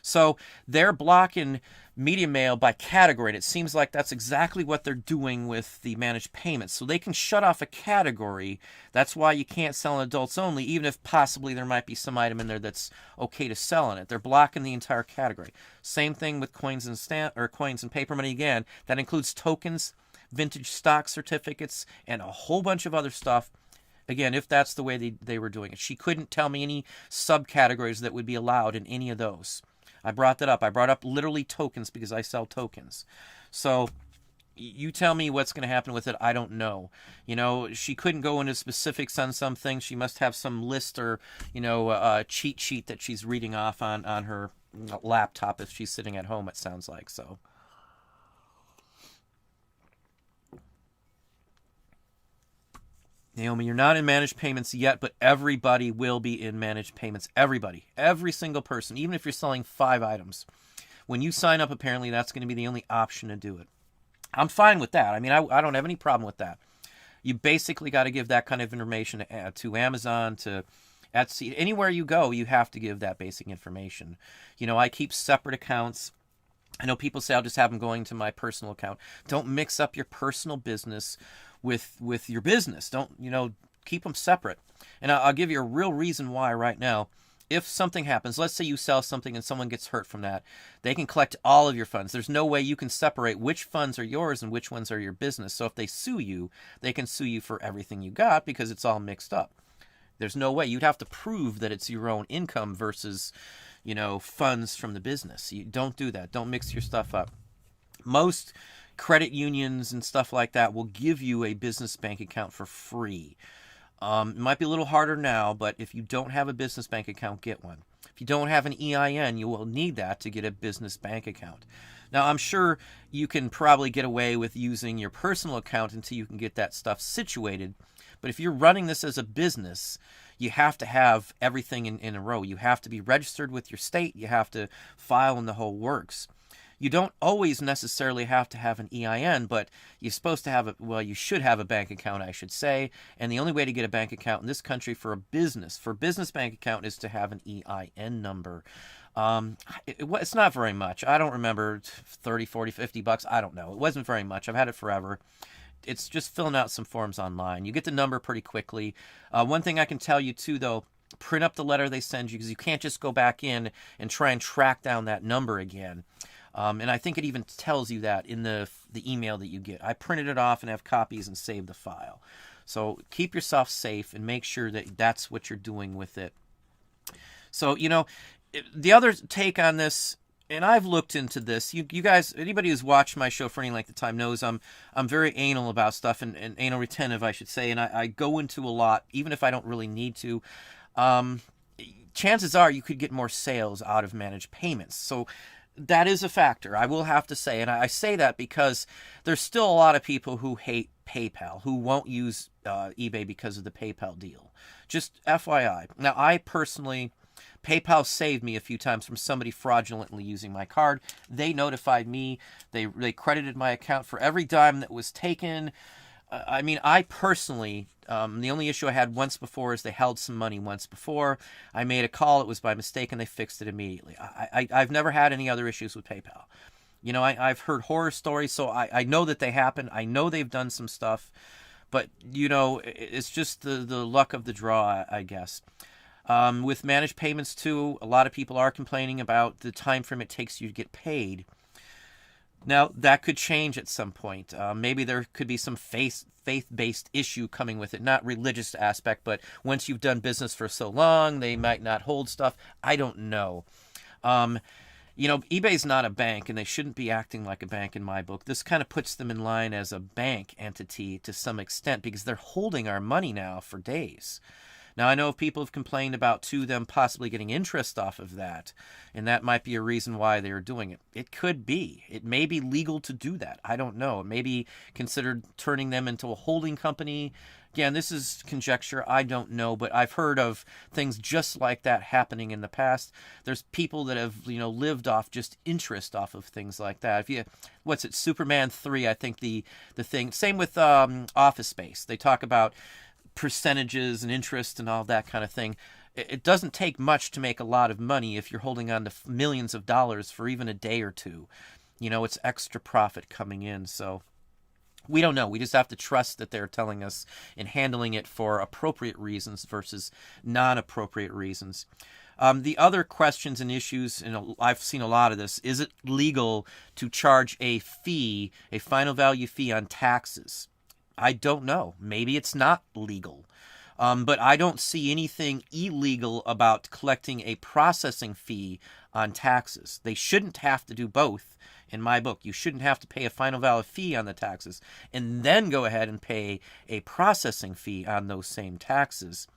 so they're blocking media mail by category, and it seems like that's exactly what they're doing with the managed payments. So they can shut off a category. That's why you can't sell in adults only, even if possibly there might be some item in there that's okay to sell in it. They're blocking the entire category. Same thing with coins and coins and paper money. Again, that includes tokens, vintage stock certificates, and a whole bunch of other stuff. Again, if that's the way they were doing it. She couldn't tell me any subcategories that would be allowed in any of those. I brought that up. I brought up literally tokens because I sell tokens. So you tell me what's going to happen with it. I don't know. You know, she couldn't go into specifics on some things. She must have some list or, cheat sheet that she's reading off on her laptop if she's sitting at home, it sounds like. So Naomi, you're not in managed payments yet, but everybody will be in managed payments. Everybody. Every single person. Even if you're selling 5 items. When you sign up, apparently, that's going to be the only option to do it. I'm fine with that. I mean, I don't have any problem with that. You basically got to give that kind of information to Amazon, to Etsy. Anywhere you go, you have to give that basic information. You know, I keep separate accounts. I know people say I'll just have them going to my personal account. Don't mix up your personal business with your business. Don't, keep them separate. And I'll give you a real reason why right now. If something happens, let's say you sell something and someone gets hurt from that, they can collect all of your funds. There's no way you can separate which funds are yours and which ones are your business. So if they sue you, they can sue you for everything you got because it's all mixed up. There's no way. You'd have to prove that it's your own income versus, funds from the business. You don't do that. Don't mix your stuff up. Most credit unions and stuff like that will give you a business bank account for free. It might be a little harder now, but if you don't have a business bank account, get one. If you don't have an EIN, you will need that to get a business bank account. Now, I'm sure you can probably get away with using your personal account until you can get that stuff situated. But if you're running this as a business, you have to have everything in a row. You have to be registered with your state. You have to file in the whole works. You don't always necessarily have to have an EIN, but you're supposed to have you should have a bank account, I should say. And the only way to get a bank account in this country for a business bank account is to have an EIN number. It's not very much. I don't remember, 30, 40, 50 bucks. I don't know. It wasn't very much. I've had it forever. It's just filling out some forms online. You get the number pretty quickly. One thing I can tell you too, though, print up the letter they send you, because you can't just go back in and try and track down that number again. And I think it even tells you that in the email that you get. I printed it off and have copies and saved the file. So keep yourself safe and make sure that that's what you're doing with it. So, the other take on this, and I've looked into this. You guys, anybody who's watched my show for any length of time knows I'm very anal about stuff, and anal retentive, I should say, and I go into a lot, even if I don't really need to. Chances are you could get more sales out of managed payments. So that is a factor, I will have to say. And I say that because there's still a lot of people who hate PayPal, who won't use eBay because of the PayPal deal. Just FYI. Now, I personally, PayPal saved me a few times from somebody fraudulently using my card. They notified me. They credited my account for every dime that was taken. I mean, I personally, the only issue I had once before is they held some money once before. I made a call. It was by mistake, and they fixed it immediately. I've never had any other issues with PayPal. You know, I've heard horror stories, so I know that they happen. I know they've done some stuff. But, you know, it's just the luck of the draw, I guess. With managed payments, too, a lot of people are complaining about the time frame it takes you to get paid. Now, that could change at some point. Maybe there could be some faith-based issue coming with it. Not religious aspect, but once you've done business for so long, they might not hold stuff. I don't know. You know, eBay's not a bank, and they shouldn't be acting like a bank in my book. This kind of puts them in line as a bank entity to some extent because they're holding our money now for days. Now, I know people have complained about, too, them possibly getting interest off of that, and that might be a reason why they're doing it. It could be. It may be legal to do that. I don't know. It may be considered turning them into a holding company. Again, this is conjecture. I don't know, but I've heard of things just like that happening in the past. There's people that have, you know, lived off just interest off of things like that. If you, what's it, Superman 3, I think the thing. Same with Office Space. They talk about percentages and interest and all that kind of thing. It doesn't take much to make a lot of money if you're holding on to millions of dollars for even a day or two. You know, it's extra profit coming in. So we don't know. We just have to trust that they're telling us and handling it for appropriate reasons versus non-appropriate reasons. The other questions and issues, and I've seen a lot of this, is it legal to charge a fee, a final value fee on taxes? I don't know. Maybe it's not legal. But I don't see anything illegal about collecting a processing fee on taxes. They shouldn't have to do both in my book. You shouldn't have to pay a final valid fee on the taxes and then go ahead and pay a processing fee on those same taxes.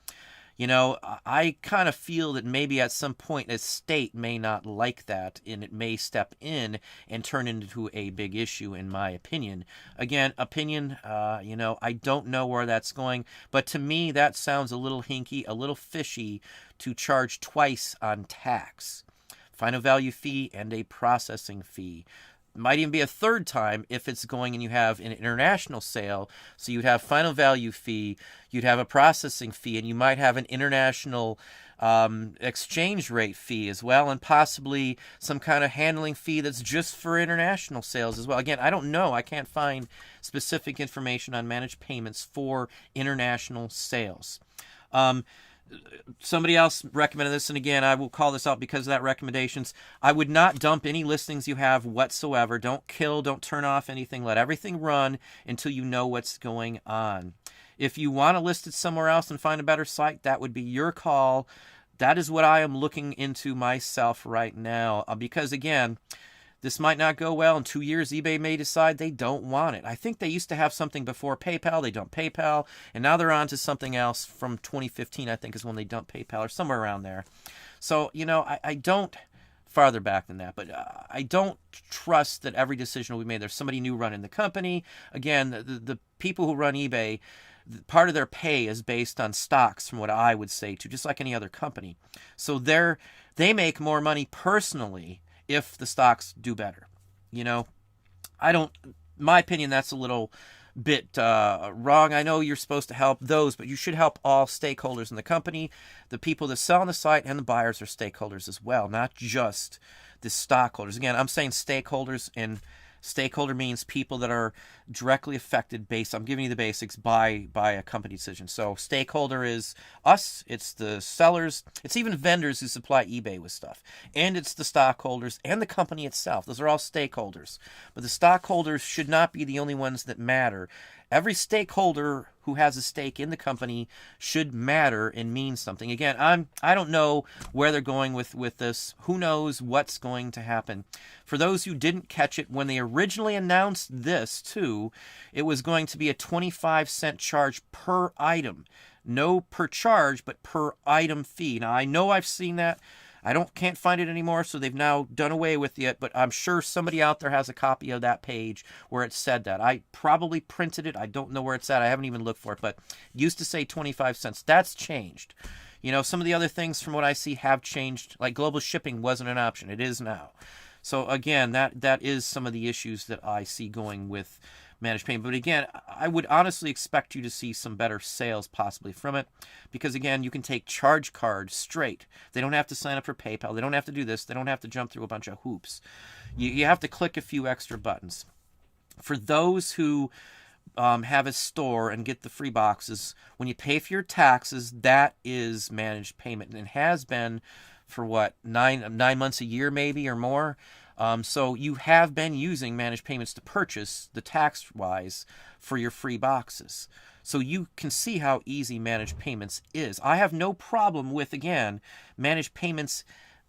You know, I kind of feel that maybe at some point a state may not like that, and it may step in and turn into a big issue, in my opinion. Again, opinion, you know, I don't know where that's going, but to me that sounds a little hinky, a little fishy to charge twice on tax. Final value fee and a processing fee. Might even be a third time if it's going and you have an international sale. So you'd have final value fee, you'd have a processing fee, and you might have an international exchange rate fee as well, and possibly some kind of handling fee that's just for international sales as well. Again, I don't know. I can't find specific information on managed payments for international sales. Somebody else recommended this, and again, I will call this out because of that recommendations. I would not dump any listings you have whatsoever. Don't kill, don't turn off anything. Let everything run until you know what's going on. If you want to list it somewhere else and find a better site, that would be your call. That is what I am looking into myself right now, because again, this might not go well. In 2 years, eBay may decide they don't want it. I think they used to have something before PayPal. They dumped PayPal, and now they're on to something else from 2015, I think, is when they dumped PayPal, or somewhere around there. So, you know, I don't, farther back than that, but I don't trust that every decision will be made. There's somebody new running the company. Again, the people who run eBay, part of their pay is based on stocks, from what I would say, to just like any other company. So they make more money personally if the stocks do better. You know, my opinion, that's a little bit wrong. I know you're supposed to help those, but you should help all stakeholders in the company. The people that sell on the site and the buyers are stakeholders as well, not just the stockholders. Again, I'm saying stakeholders, and stakeholder means people that are directly affected I'm giving you the basics, by a company decision. So stakeholder is us, it's the sellers, it's even vendors who supply eBay with stuff, and it's the stockholders and the company itself. Those are all stakeholders. But the stockholders should not be the only ones that matter. Every stakeholder who has a stake in the company should matter and mean something. Again, I don't know where they're going with this. Who knows what's going to happen? For those who didn't catch it, when they originally announced this too, it was going to be a 25-cent charge per item. No per charge, but per item fee. Now, I know I've seen that. I can't find it anymore, so they've now done away with it, but I'm sure somebody out there has a copy of that page where it said that. I probably printed it. I don't know where it's at. I haven't even looked for it, but it used to say 25 cents. That's changed. You know, some of the other things from what I see have changed, like global shipping wasn't an option. It is now. So again, that is some of the issues that I see going with managed payment. But again, I would honestly expect you to see some better sales possibly from it, because again, you can take charge cards straight. They don't have to sign up for PayPal. They don't have to do this. They don't have to jump through a bunch of hoops. You have to click a few extra buttons. For those who have a store and get the free boxes, when you pay for your taxes, that is managed payment, and it has been for what, 9 months, a year maybe, or more. So you have been using managed payments to purchase the tax-wise for your free boxes. So you can see how easy managed payments is. I have no problem with, again, managed payments,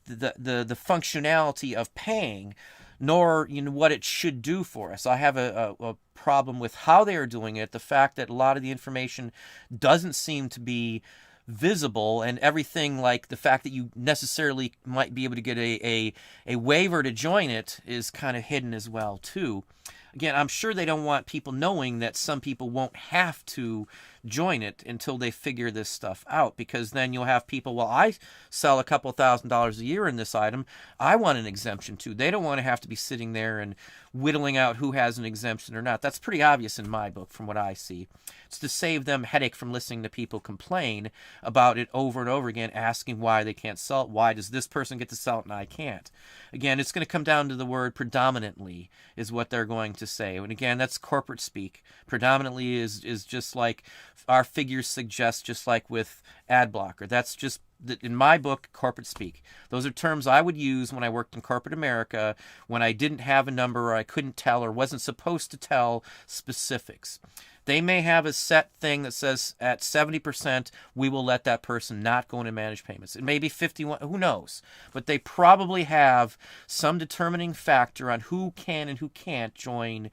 the functionality of paying, nor what it should do for us. I have a problem with how they are doing it, the fact that a lot of the information doesn't seem to be visible, and everything, like the fact that you necessarily might be able to get a waiver to join it, is kind of hidden as well too. Again, I'm sure they don't want people knowing that some people won't have to join it until they figure this stuff out, because then you'll have people, well, I sell a couple $1,000s a year in this item, I want an exemption too. They don't want to have to be sitting there and whittling out who has an exemption or not. That's pretty obvious in my book from what I see. It's to save them headache from listening to people complain about it over and over again, asking why they can't sell it. Why does this person get to sell it and I can't? Again, it's going to come down to the word predominantly is what they're going to say. And again, that's corporate speak. Predominantly is just like our figures suggest, just like with ad blocker. That's just, in my book, corporate speak. Those are terms I would use when I worked in corporate America, when I didn't have a number, or I couldn't tell, or wasn't supposed to tell specifics. They may have a set thing that says at 70%, we will let that person not go into managed payments. It may be 51, who knows? But they probably have some determining factor on who can and who can't join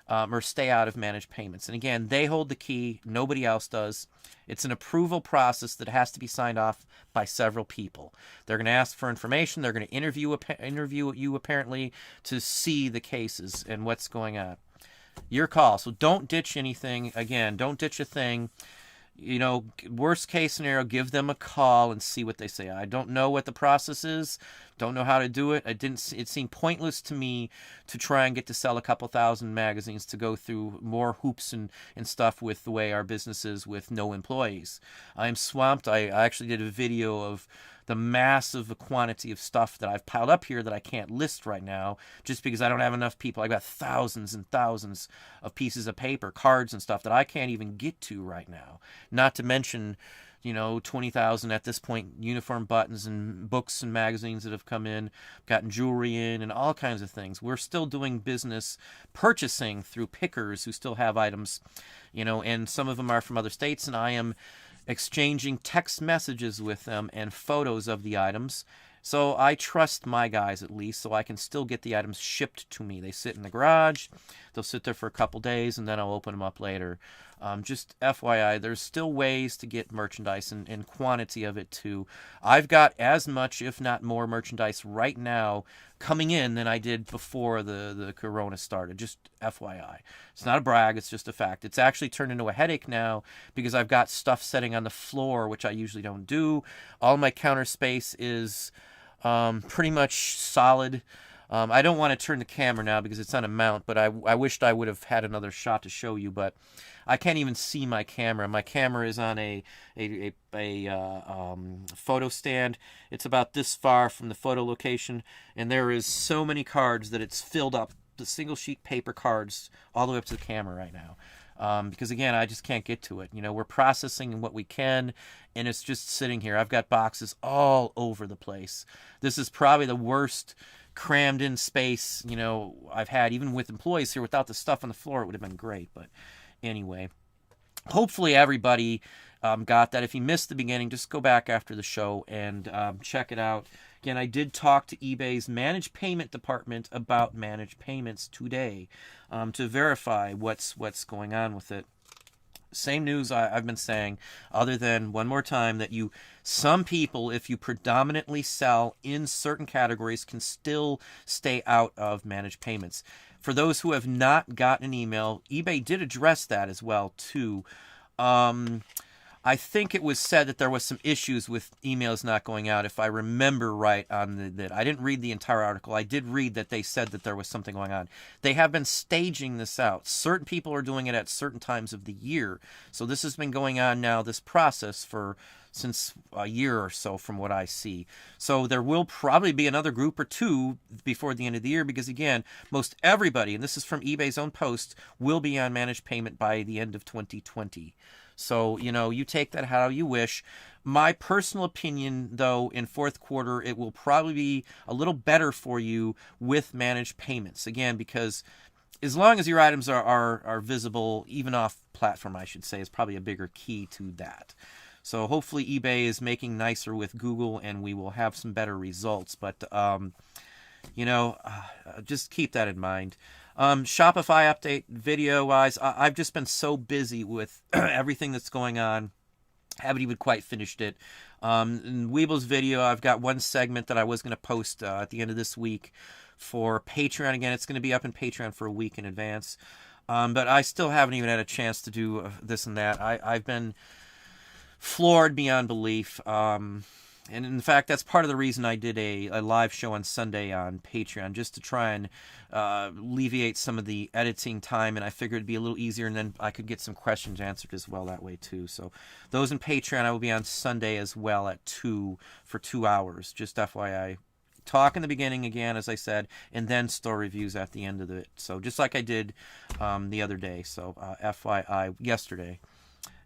or stay out of managed payments. And again, they hold the key. Nobody else does. It's an approval process that has to be signed off by several people. They're going to ask for information. They're going to interview you apparently to see the cases and what's going on. Your call. So don't ditch anything. Again, don't ditch a thing. Worst case scenario, give them a call and see what they say. I don't know what the process is. Don't know how to do it. It seemed pointless to me to try and get to sell a couple thousand magazines, to go through more hoops and stuff with the way our business is with no employees. I'm swamped. I actually did a video of the massive quantity of stuff that I've piled up here that I can't list right now, just because I don't have enough people. I got thousands and thousands of pieces of paper, cards and stuff that I can't even get to right now. Not to mention, 20,000 at this point uniform buttons and books and magazines that have come in, gotten jewelry in, and all kinds of things. We're still doing business purchasing through pickers who still have items, and some of them are from other states, and I am exchanging text messages with them and photos of the items. So I trust my guys, at least, so I can still get the items shipped to me. They sit in the garage. They'll sit there for a couple days, and then I'll open them up later. Just FYI, there's still ways to get merchandise and quantity of it too. I've got as much, if not more, merchandise right now coming in than I did before the corona started. Just FYI. It's not a brag, it's just a fact. It's actually turned into a headache now because I've got stuff sitting on the floor, which I usually don't do. All my counter space is pretty much solid. I don't want to turn the camera now because it's on a mount, but I wished I would have had another shot to show you, but I can't even see my camera. My camera is on a photo stand. It's about this far from the photo location, and there is so many cards that it's filled up, the single sheet paper cards, all the way up to the camera right now. Because again, I just can't get to it. We're processing what we can, and it's just sitting here. I've got boxes all over the place. This is probably the worst crammed in space, I've had. Even with employees here, without the stuff on the floor, it would have been great. But anyway, hopefully everybody got that. If you missed the beginning, just go back after the show and check it out. Again, I did talk to eBay's managed payment department about managed payments today to verify what's going on with it. Same news I've been saying, other than one more time that some people, if you predominantly sell in certain categories, can still stay out of managed payments. For those who have not gotten an email, eBay did address that as well too. I think it was said that there was some issues with emails not going out, if I remember right on that. I didn't read the entire article. I did read that they said that there was something going on. They have been staging this out. Certain people are doing it at certain times of the year. So this has been going on now, this process, since a year or so from what I see. So there will probably be another group or two before the end of the year, because again, most everybody, and this is from eBay's own post, will be on managed payment by the end of 2020. So, you take that how you wish. My personal opinion, though, in fourth quarter, it will probably be a little better for you with managed payments. Again, because as long as your items are visible, even off platform, I should say, is probably a bigger key to that. So hopefully eBay is making nicer with Google and we will have some better results. But, just keep that in mind. Shopify update video-wise, I've just been so busy with everything that's going on. Haven't even quite finished it. In Weeble's video, I've got one segment that I was going to post at the end of this week for Patreon. Again, it's going to be up in Patreon for a week in advance. But I still haven't even had a chance to do this and that. I've been floored beyond belief. And in fact, that's part of the reason I did a live show on Sunday on Patreon, just to try and alleviate some of the editing time. And I figured it'd be a little easier, and then I could get some questions answered as well that way too. So those in Patreon, I will be on Sunday as well at 2 for 2 hours. Just FYI. Talk in the beginning again, as I said, and then store reviews at the end of it. So just like I did the other day. So FYI, yesterday.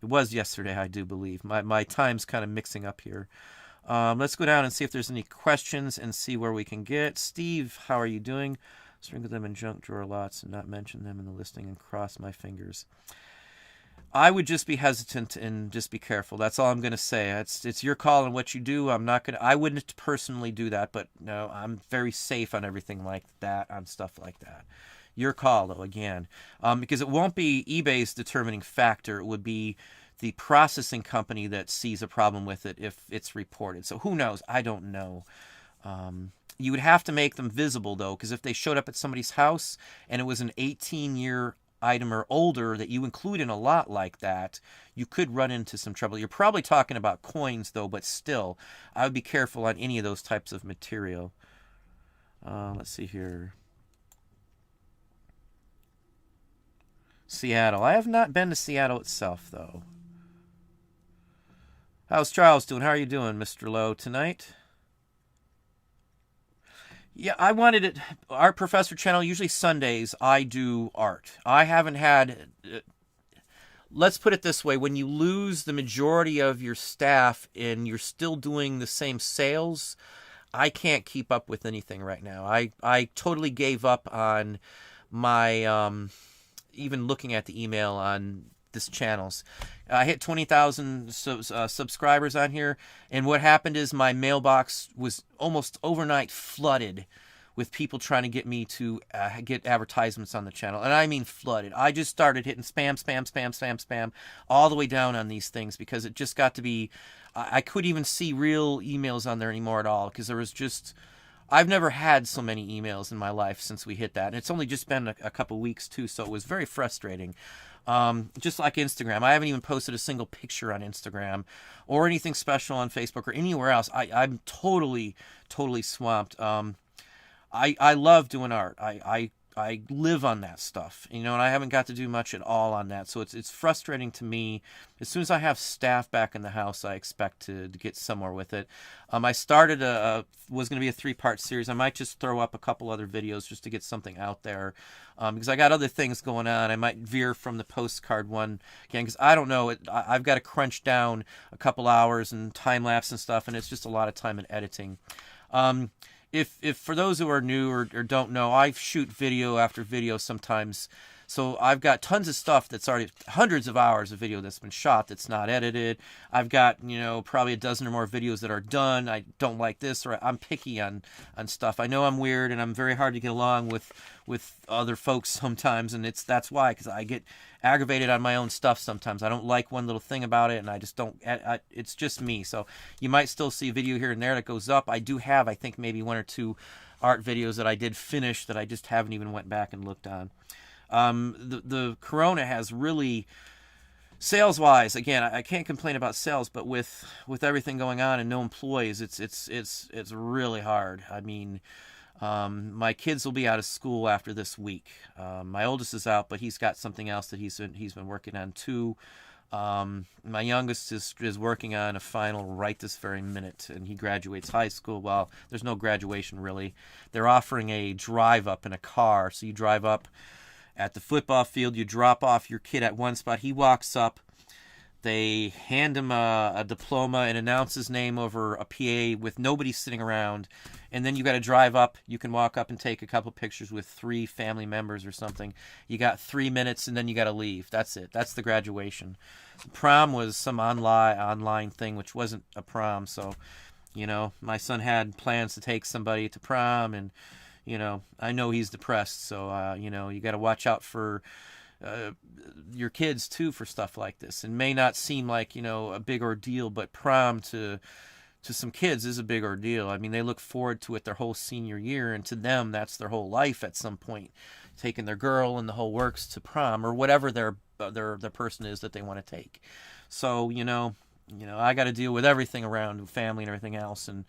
It was yesterday, I do believe. My time's kind of mixing up here. Let's go down and see if there's any questions and see where we can get. Steve, how are you doing? Sprinkle them in junk drawer lots and not mention them in the listing and cross my fingers. I would just be hesitant and just be careful. That's all I'm going to say. It's your call and what you do. I wouldn't personally do that, but no, I'm very safe on everything like that, on stuff like that. Your call, though, again, because it won't be eBay's determining factor. It would be the processing company that sees a problem with it if it's reported. So who knows? I don't know. You would have to make them visible, though, because if they showed up at somebody's house and it was an 18-year item or older that you include in a lot like that, you could run into some trouble. You're probably talking about coins, though, but still, I would be careful on any of those types of material. Let's see here. Seattle. I have not been to Seattle itself, though. How's Charles doing? How are you doing, Mr. Lowe, tonight? Yeah, I wanted it. Art Professor channel, usually Sundays, I do art. I haven't had... let's put it this way. When you lose the majority of your staff and you're still doing the same sales, I can't keep up with anything right now. I totally gave up on my... even looking at the email on this channels. I hit 20,000 subscribers on here, and what happened is my mailbox was almost overnight flooded with people trying to get me to get advertisements on the channel. And I mean flooded. I just started hitting spam all the way down on these things, because it just got to be, I couldn't even see real emails on there anymore at all, because there was just... I've never had so many emails in my life since we hit that. And it's only just been a couple weeks, too, so it was very frustrating. Just like Instagram. I haven't even posted a single picture on Instagram or anything special on Facebook or anywhere else. I'm totally swamped. I love doing art. I live on that stuff, and I haven't got to do much at all on that. So it's frustrating to me. As soon as I have staff back in the house, I expect to get somewhere with it. I started was going to be a 3-part series. I might just throw up a couple other videos just to get something out there, because I got other things going on. I might veer from the postcard one again, because I don't know. I've got to crunch down a couple hours and time lapse and stuff, and it's just a lot of time in editing. If for those who are new or don't know, I shoot video after video sometimes. So I've got tons of stuff that's already, hundreds of hours of video that's been shot that's not edited. I've got, probably a dozen or more videos that are done. I don't like this, or I'm picky on stuff. I know I'm weird and I'm very hard to get along with other folks sometimes, and that's why, because I get aggravated on my own stuff sometimes. I don't like one little thing about it, and I just don't, it's just me. So you might still see a video here and there that goes up. I do have, I think, maybe 1 or 2 art videos that I did finish that I just haven't even went back and looked on. The corona has really Sales-wise, again, I can't complain about sales, but with everything going on and no employees, it's really hard. I mean, my kids will be out of school after this week. My oldest is out, but he's got something else that he's been working on too. My youngest is working on a final right this very minute, and he graduates high school. Well, there's no graduation really. They're offering a drive up in a car, so you drive up at the football field, you drop off your kid at one spot, he walks up, they hand him a diploma and announce his name over a PA with nobody sitting around, and then you got to drive up. You can walk up and take a couple pictures with 3 family members or something. You got 3 minutes, and then you got to leave. That's it. That's the graduation. Prom was some online thing, which wasn't a prom. So, my son had plans to take somebody to prom, and I know he's depressed. So, you got to watch out for your kids too for stuff like this. It may not seem like a big ordeal, but prom to some kids is a big ordeal. I mean, they look forward to it their whole senior year, and to them that's their whole life at some point, taking their girl and the whole works to prom or whatever their person is that they want to take. So I got to deal with everything around family and everything else, and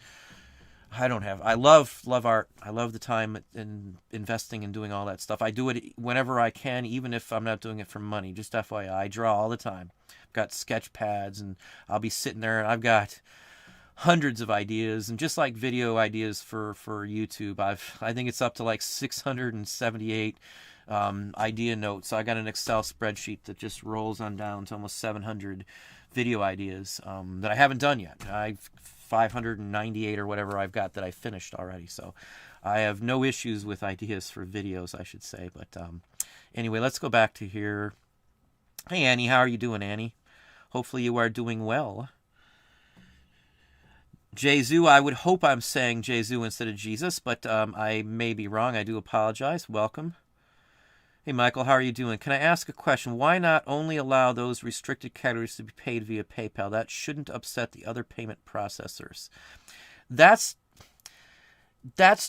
I love art. I love the time in investing and doing all that stuff. I do it whenever I can, even if I'm not doing it for money. Just FYI, I draw all the time. I've got sketch pads, and I'll be sitting there, and I've got hundreds of ideas, and just like video ideas for YouTube, I think it's up to like 678 idea notes. So I got an Excel spreadsheet that just rolls on down to almost 700 video ideas that I haven't done yet. I've 598 or whatever I've got that I finished already. So I have no issues with ideas for videos, I should say. But anyway, let's go back to here. Hey, Annie, how are you doing, Annie? Hopefully you are doing well. Jesu, I would hope I'm saying Jesu instead of Jesus, but I may be wrong. I do apologize. Welcome. Hey, Michael, how are you doing? Can I ask a question? Why not only allow those restricted categories to be paid via PayPal? That shouldn't upset the other payment processors. That's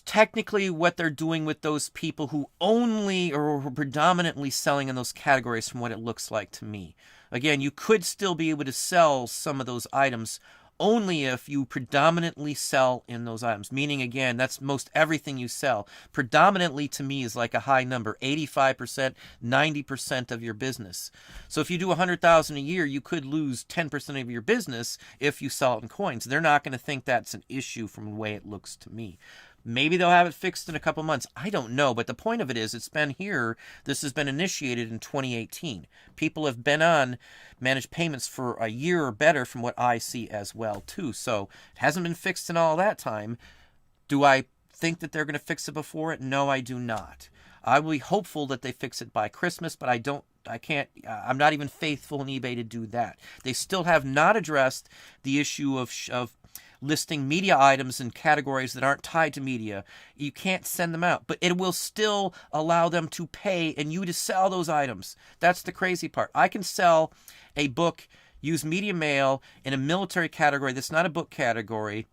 technically what they're doing with those people who only or predominantly selling in those categories from what it looks like to me. Again, you could still be able to sell some of those items only if you predominantly sell in those items. Meaning, again, that's most everything you sell. Predominantly to me is like a high number, 85%, 90% of your business. So if you do $100,000 a year, you could lose 10% of your business if you sell it in coins. They're not going to think that's an issue from the way it looks to me. Maybe they'll have it fixed in a couple months. I don't know. But the point of it is, it's been here. This has been initiated in 2018. People have been on managed payments for a year or better from what I see as well, too. So it hasn't been fixed in all that time. Do I think that they're going to fix it before it? No, I do not. I will be hopeful that they fix it by Christmas, but I'm not even faithful in eBay to do that. They still have not addressed the issue of listing media items in categories that aren't tied to media. You can't send them out, but it will still allow them to pay and you to sell those items. That's the crazy part. I can sell a book, use media mail in a military category that's not a book category,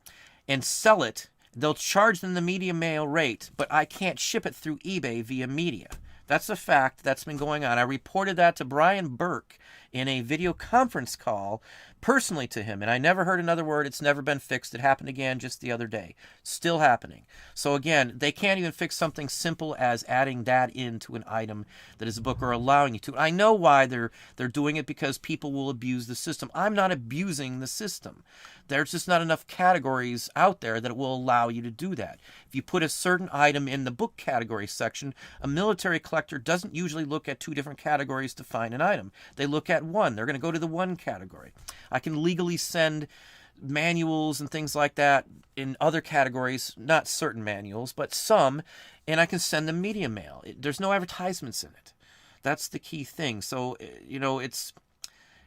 and sell it. They'll charge them the media mail rate, but I can't ship it through eBay via media. That's a fact that's been going on. I reported that to Brian Burke in a video conference call personally to him, and I never heard another word. It's never been fixed. It happened again just the other day. Still happening. So again, they can't even fix something simple as adding that into an item that is a book or allowing you to. I know why they're doing it, because people will abuse the system. I'm not abusing the system. There's just not enough categories out there that will allow you to do that. If you put a certain item in the book category section, a military collector doesn't usually look at 2 different categories to find an item. They look at one. They're going to go to the one category. I can legally send manuals and things like that in other categories, not certain manuals, but some, and I can send them media mail. There's no advertisements in it. That's the key thing. So,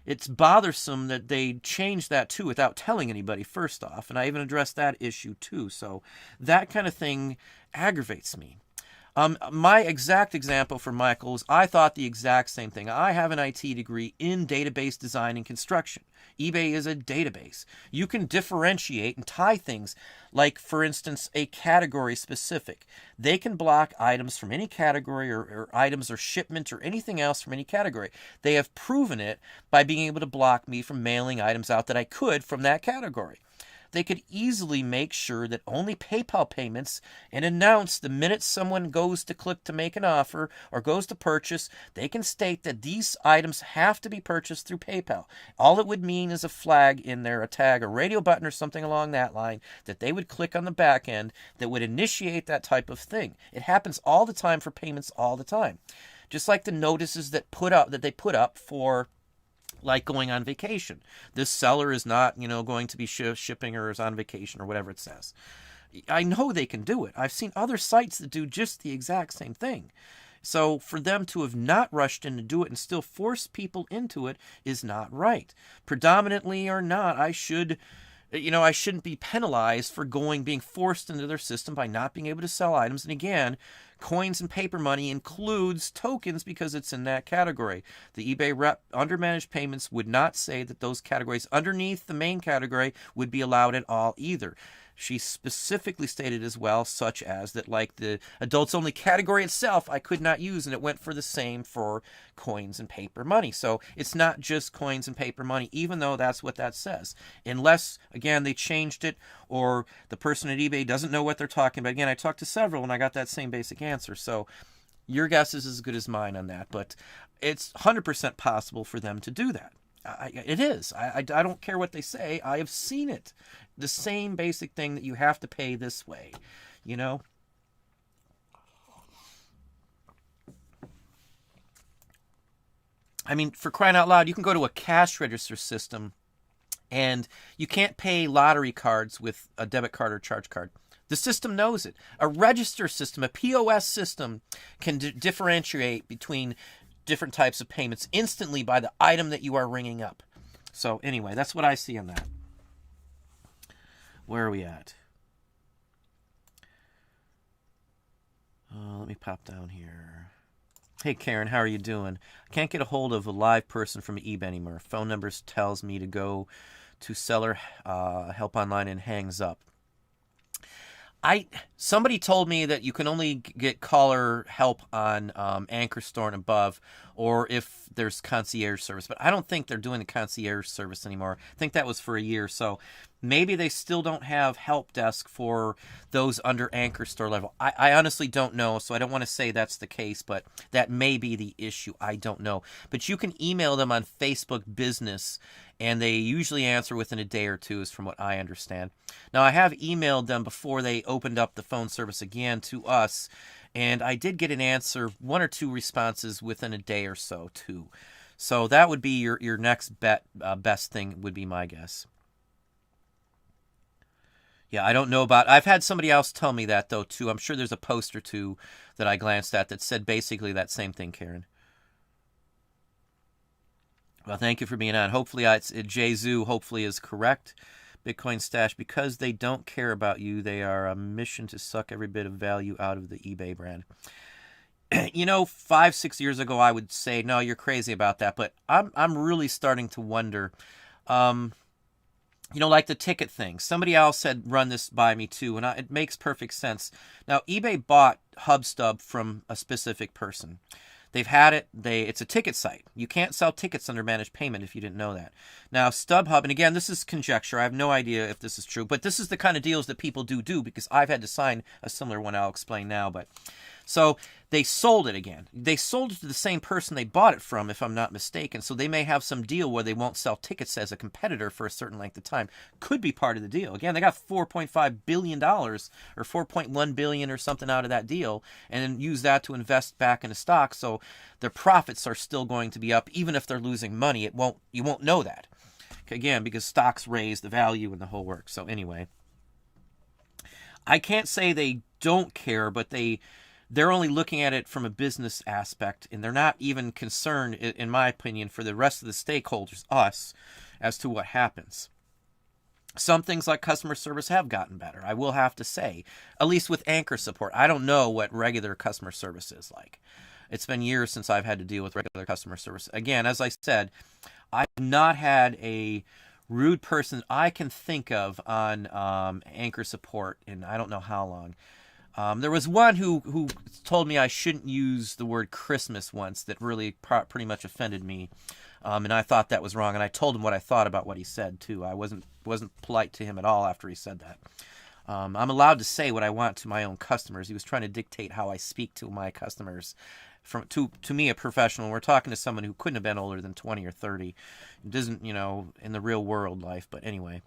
it's bothersome that they changed that too without telling anybody, first off. And I even addressed that issue too. So that kind of thing aggravates me. My exact example for Michael is I thought the exact same thing. I have an IT degree in database design and construction. eBay is a database. You can differentiate and tie things, like, for instance, a category specific. They can block items from any category, or items or shipment or anything else from any category. They have proven it by being able to block me from mailing items out that I could from that category. They could easily make sure that only PayPal payments, and announce the minute someone goes to click to make an offer or goes to purchase, they can state that these items have to be purchased through PayPal. All it would mean is a flag in there, a tag, a radio button or something along that line that they would click on the back end that would initiate that type of thing. It happens all the time for payments all the time. Just like the notices that they put up for, like, going on vacation. This seller is not, going to be shipping, or is on vacation, or whatever it says. I know they can do it. I've seen other sites that do just the exact same thing. So for them to have not rushed in to do it and still force people into it is not right. Predominantly or not, I shouldn't be penalized for being forced into their system by not being able to sell items. And again, coins and paper money includes tokens because it's in that category. The eBay rep under managed payments would not say that those categories underneath the main category would be allowed at all either. She specifically stated as well, such as that, like, the adults only category itself I could not use, and it went for the same for coins and paper money. So it's not just coins and paper money, even though that's what that says. Unless, again, they changed it, or the person at eBay doesn't know what they're talking about. Again, I talked to several and I got that same basic answer. So your guess is as good as mine on that, but it's 100% possible for them to do that. It is. I don't care what they say. I have seen it. The same basic thing that you have to pay this way, I mean, for crying out loud, you can go to a cash register system and you can't pay lottery cards with a debit card or charge card. The system knows it. A register system, a POS system, can differentiate between different types of payments instantly by the item that you are ringing up. So anyway, that's what I see on that. Where are we at? Let me pop down here. Hey Karen, how are you doing? I can't get a hold of a live person from eBay anymore. Phone numbers tells me to go to seller help online and hangs up. Somebody told me that you can only get caller help on Anchor Store and above, or if there's concierge service. But I don't think they're doing the concierge service anymore. I think that was for a year. So maybe they still don't have help desk for those under Anchor Store level. I honestly don't know, so I don't want to say that's the case, but that may be the issue. I don't know. But you can email them on Facebook Business, and they usually answer within a day or two, is from what I understand. Now, I have emailed them before they opened up the phone service again to us, and I did get an answer, 1 or 2 responses within a day or so, too. So that would be your next best thing, would be my guess. Yeah, I don't know about... I've had somebody else tell me that, though, too. I'm sure there's a post or two that I glanced at that said basically that same thing, Karen. Well, thank you for being on. Hopefully, Jay-Zoo hopefully is correct. Bitcoin Stash, because they don't care about you, they are a mission to suck every bit of value out of the eBay brand. 5-6 years ago, I would say, no, you're crazy about that. But I'm really starting to wonder, like the ticket thing. Somebody else had run this by me too, and it makes perfect sense. Now, eBay bought Hubstub from a specific person. They've had it. It's a ticket site. You can't sell tickets under managed payment if you didn't know that. Now, StubHub, and again, this is conjecture. I have no idea if this is true, but this is the kind of deals that people do because I've had to sign a similar one. I'll explain now. So they sold it again. They sold it to the same person they bought it from, if I'm not mistaken. So they may have some deal where they won't sell tickets as a competitor for a certain length of time. Could be part of the deal. Again, they got $4.5 billion or $4.1 billion or something out of that deal, and then use that to invest back into stock. So their profits are still going to be up, even if they're losing money. You won't know that. Again, because stocks raise the value and the whole work. So anyway, I can't say they don't care, but they're only looking at it from a business aspect, and they're not even concerned, in my opinion, for the rest of the stakeholders, us, as to what happens. Some things like customer service have gotten better, I will have to say, at least with Anchor support. I don't know what regular customer service is like. It's been years since I've had to deal with regular customer service. Again, as I said, I've not had a rude person I can think of on Anchor support in I don't know how long. There was one who told me I shouldn't use the word Christmas once that really pretty much offended me. And I thought that was wrong, and I told him what I thought about what he said too. I wasn't polite to him at all after he said that. I'm allowed to say what I want to my own customers. He was trying to dictate how I speak to my customers. To me, a professional. We're talking to someone who couldn't have been older than 20 or 30. It doesn't, in the real world life. But anyway.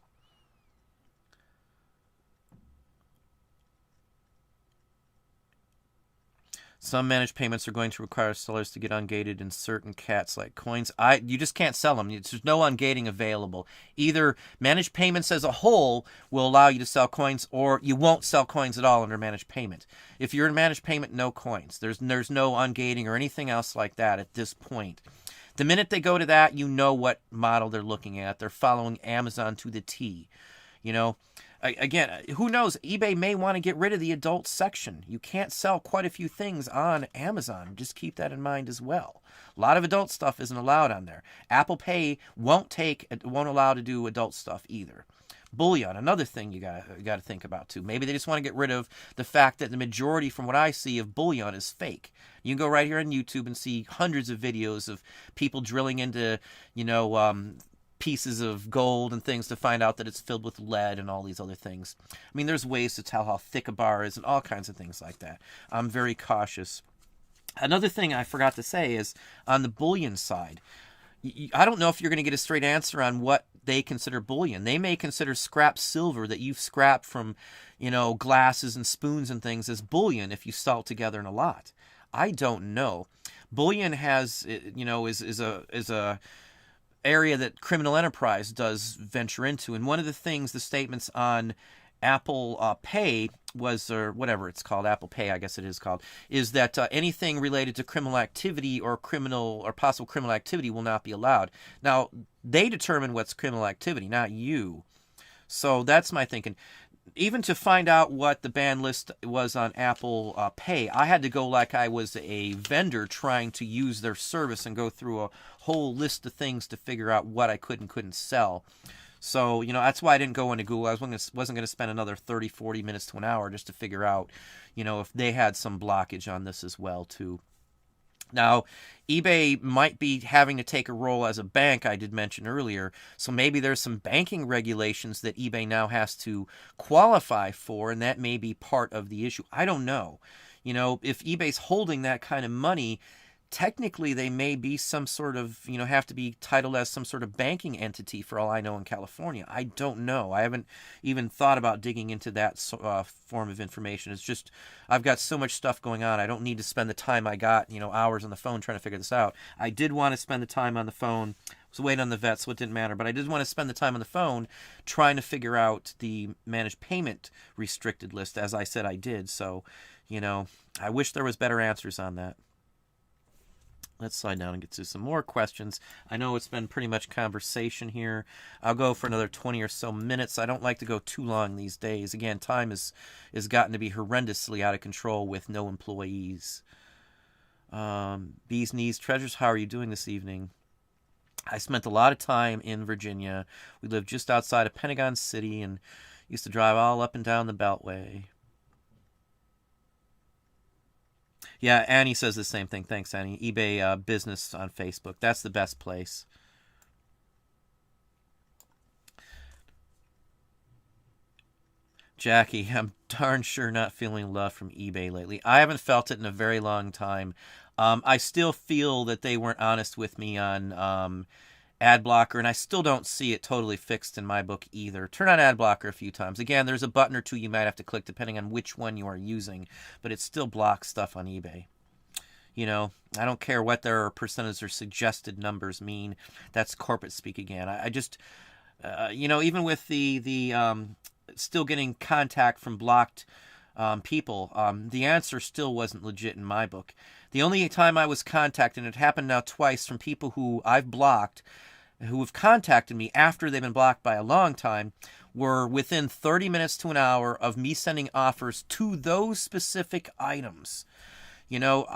Some managed payments are going to require sellers to get ungated in certain cats like coins. You just can't sell them. There's no ungating available. Either managed payments as a whole will allow you to sell coins, or you won't sell coins at all under managed payment. If you're in managed payment, no coins. There's no ungating or anything else like that at this point. The minute they go to that, you know what model they're looking at. They're following Amazon to the T. Again, who knows? eBay may want to get rid of the adult section. You can't sell quite a few things on Amazon. Just keep that in mind as well. A lot of adult stuff isn't allowed on there. Apple Pay won't allow to do adult stuff either. Bullion, another thing you got to think about too. Maybe they just want to get rid of the fact that the majority, from what I see, of bullion is fake. You can go right here on YouTube and see hundreds of videos of people drilling into, pieces of gold and things to find out that it's filled with lead and all these other things. I mean, there's ways to tell how thick a bar is and all kinds of things like that. I'm very cautious. Another thing I forgot to say is on the bullion side, I don't know if you're going to get a straight answer on what they consider bullion. They may consider scrap silver that you've scrapped from, glasses and spoons and things as bullion if you sell it together in a lot. I don't know. Bullion has, is a area that criminal enterprise does venture into. And one of the things, the statements on Apple Pay was, or whatever it's called, Apple Pay, I guess it is called, is that anything related to criminal activity or possible criminal activity will not be allowed. Now, they determine what's criminal activity, not you. So that's my thinking. Even to find out what the ban list was on Apple Pay, I had to go like I was a vendor trying to use their service and go through a whole list of things to figure out what I could and couldn't sell. So, that's why I didn't go into Google. I wasn't going to spend another 30, 40 minutes to an hour just to figure out, if they had some blockage on this as well, too. Now, eBay might be having to take a role as a bank, I did mention earlier, so maybe there's some banking regulations that eBay now has to qualify for, and that may be part of the issue. I don't know. If eBay's holding that kind of money, technically they may be some sort of, have to be titled as some sort of banking entity for all I know in California. I don't know. I haven't even thought about digging into that form of information. It's just, I've got so much stuff going on. I don't need to spend the time I got, hours on the phone trying to figure this out. I did want to spend the time on the phone. I was waiting on the vet, so it didn't matter. But I did want to spend the time on the phone trying to figure out the managed payment restricted list, as I said I did. So, I wish there was better answers on that. Let's slide down and get to some more questions. I know it's been pretty much conversation here. I'll go for another 20 or so minutes. I don't like to go too long these days. Again, time is gotten to be horrendously out of control with no employees. Bees, knees, treasures, how are you doing this evening? I spent a lot of time in Virginia. We lived just outside of Pentagon City and used to drive all up and down the Beltway. Yeah, Annie says the same thing. Thanks, Annie. eBay business on Facebook. That's the best place. Jackie, I'm darn sure not feeling love from eBay lately. I haven't felt it in a very long time. I still feel that they weren't honest with me on ad blocker, and I still don't see it totally fixed in my book either. Turn on ad blocker a few times. Again, there's a button or two you might have to click depending on which one you are using, but it still blocks stuff on eBay. I don't care what their percentage or suggested numbers mean. That's corporate speak again. I just, even with the still getting contact from blocked people, the answer still wasn't legit in my book. The only time I was contacted, and it happened now twice, from people who I've blocked, who have contacted me after they've been blocked by a long time, were within 30 minutes to an hour of me sending offers to those specific items. You know,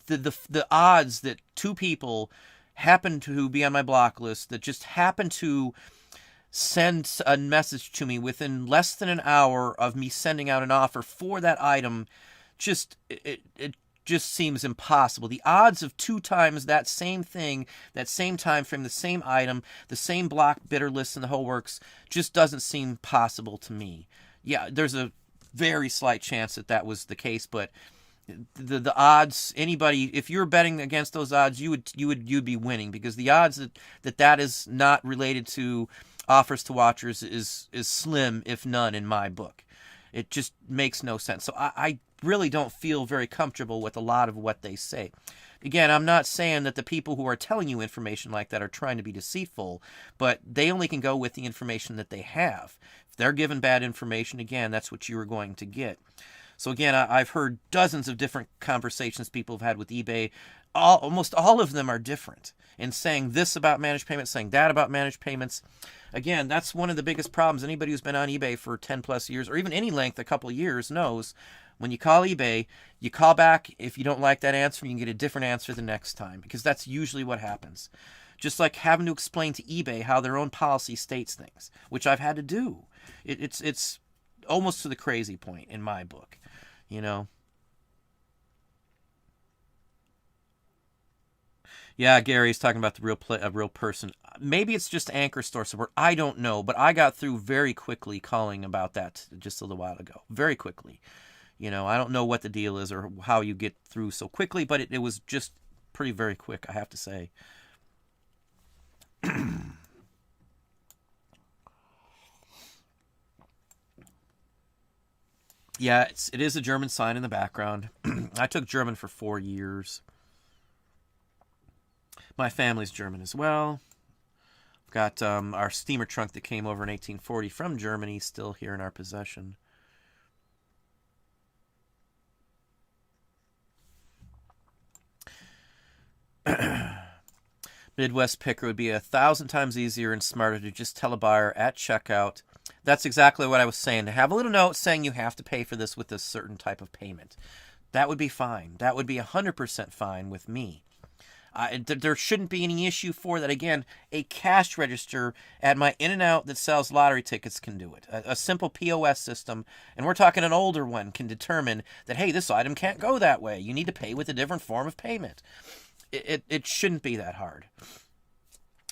the odds that two people happen to be on my block list that just happen to send a message to me within less than an hour of me sending out an offer for that item, it just seems impossible. The odds of 2 times that same thing, that same time frame, the same item, the same block bidder list and the whole works just doesn't seem possible to me. Yeah, there's a very slight chance that that was the case, but the odds, anybody, if you're betting against those odds, you'd be winning, because the odds that is not related to offers to watchers is slim, if none, in my book. It just makes no sense. So I really don't feel very comfortable with a lot of what they say. Again, I'm not saying that the people who are telling you information like that are trying to be deceitful, but they only can go with the information that they have. If they're given bad information, again, that's what you are going to get. So again, I've heard dozens of different conversations people have had with eBay. Almost all of them are different in saying this about managed payments, saying that about managed payments. Again, that's one of the biggest problems. Anybody who's been on eBay for 10 plus years, or even any length, a couple of years, knows when you call eBay, you call back. If you don't like that answer, you can get a different answer the next time, because that's usually what happens. Just like having to explain to eBay how their own policy states things, which I've had to do. It's almost to the crazy point in my book, you know. Yeah, Gary's talking about a real person. Maybe it's just Anchor Store support. I don't know, but I got through very quickly calling about that just a little while ago. Very quickly. You know, I don't know what the deal is or how you get through so quickly, but it was just very quick, I have to say. Yeah, it is a German sign in the background. I took German for 4 years. My family's German as well. We've got our steamer trunk that came over in 1840 from Germany still here in our possession. Midwest Picker would be 1,000 times easier and smarter to just tell a buyer at checkout. That's exactly what I was saying. To have a little note saying you have to pay for this with a certain type of payment. That would be fine. That would be 100% fine with me. There shouldn't be any issue for that. Again, a cash register at my In-N-Out that sells lottery tickets can do it. A simple POS system, and we're talking an older one, can determine that, hey, this item can't go that way. You need to pay with a different form of payment. It shouldn't be that hard.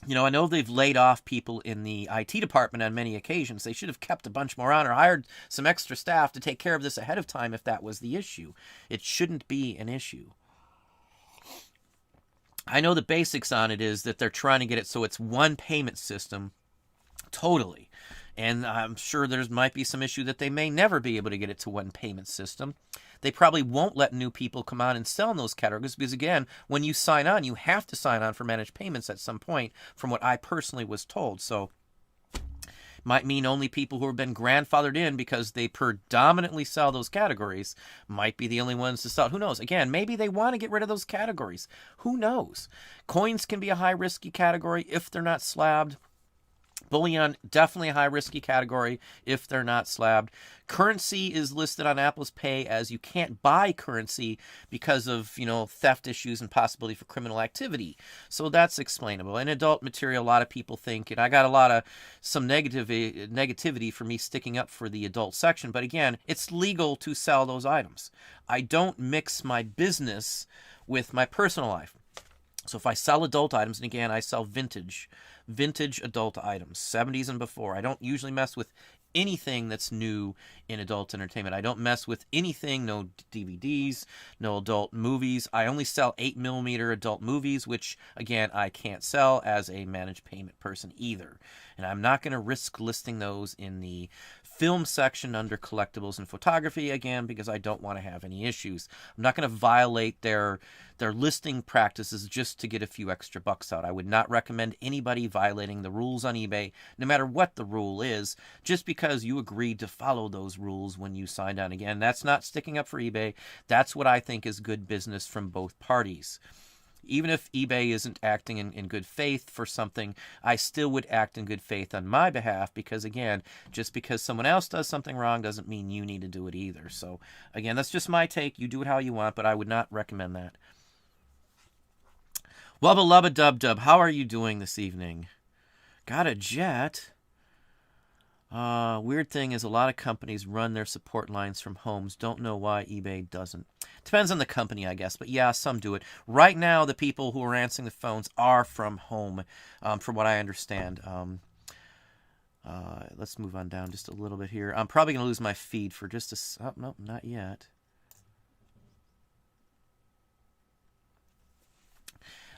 You know, I know they've laid off people in the IT department on many occasions. They should have kept a bunch more on or hired some extra staff to take care of this ahead of time if that was the issue. It shouldn't be an issue. I know the basics on it is that they're trying to get it so it's one payment system totally. And I'm sure there might be some issue that they may never be able to get it to one payment system. They probably won't let new people come on and sell in those categories because, again, when you sign on, you have to sign on for managed payments at some point, from what I personally was told. So might mean only people who have been grandfathered in because they predominantly sell those categories might be the only ones to sell. Who knows? Again, maybe they want to get rid of those categories. Who knows? Coins can be a high risky category if they're not slabbed. Bullion, definitely a high risky category if they're not slabbed. Currency is listed on Apple's Pay as you can't buy currency because of, theft issues and possibility for criminal activity. So that's explainable. In adult material, a lot of people think, and I got some negativity for me sticking up for the adult section, but again, it's legal to sell those items. I don't mix my business with my personal life. So if I sell adult items, and again, I sell vintage adult items, 70s and before. I don't usually mess with anything that's new in adult entertainment. I don't mess with anything, no DVDs, no adult movies. I only sell 8mm adult movies, which, again, I can't sell as a managed payment person either. And I'm not going to risk listing those in the film section under collectibles and photography, again, because I don't want to have any issues. I'm not going to violate their listing practices just to get a few extra bucks out. I would not recommend anybody violating the rules on eBay, no matter what the rule is, just because you agreed to follow those rules when you signed on. Again, that's not sticking up for eBay. That's what I think is good business from both parties. Even if eBay isn't acting in good faith for something, I still would act in good faith on my behalf because, again, just because someone else does something wrong doesn't mean you need to do it either. So, again, that's just my take. You do it how you want, but I would not recommend that. Wubba Lubba Dub Dub, how are you doing this evening? Got a jet? Weird thing is a lot of companies run their support lines from homes. Don't know why eBay doesn't. Depends on the company, I guess. But yeah, some do it. Right now, the people who are answering the phones are from home, from what I understand. Let's move on down just a little bit here. I'm probably going to lose my feed for just a... Oh, no, not yet.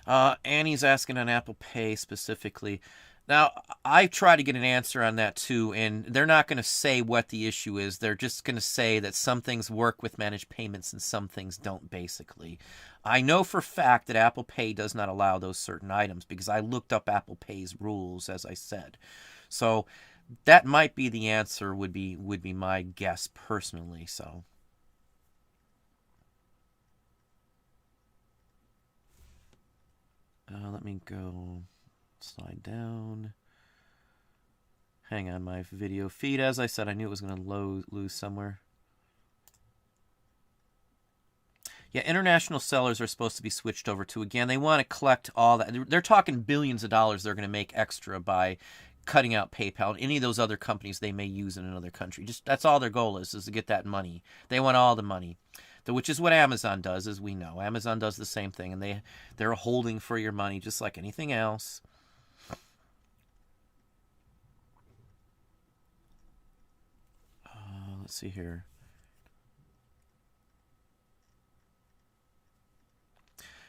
Annie's asking on Apple Pay specifically. Now, I try to get an answer on that too, and they're not going to say what the issue is. They're just going to say that some things work with managed payments and some things don't, basically. I know for a fact that Apple Pay does not allow those certain items because I looked up Apple Pay's rules, as I said. So that might be the answer, would be my guess personally, so... let me go slide down. Hang on, my video feed. As I said, I knew it was going to lose somewhere. Yeah, international sellers are supposed to be switched over to. Again, they want to collect all that. They're talking billions of dollars they're going to make extra by cutting out PayPal and any of those other companies they may use in another country. Just that's all their goal is to get that money. They want all the money. Which is what Amazon does, as we know. Amazon does the same thing, and they're holding for your money just like anything else. Let's see here.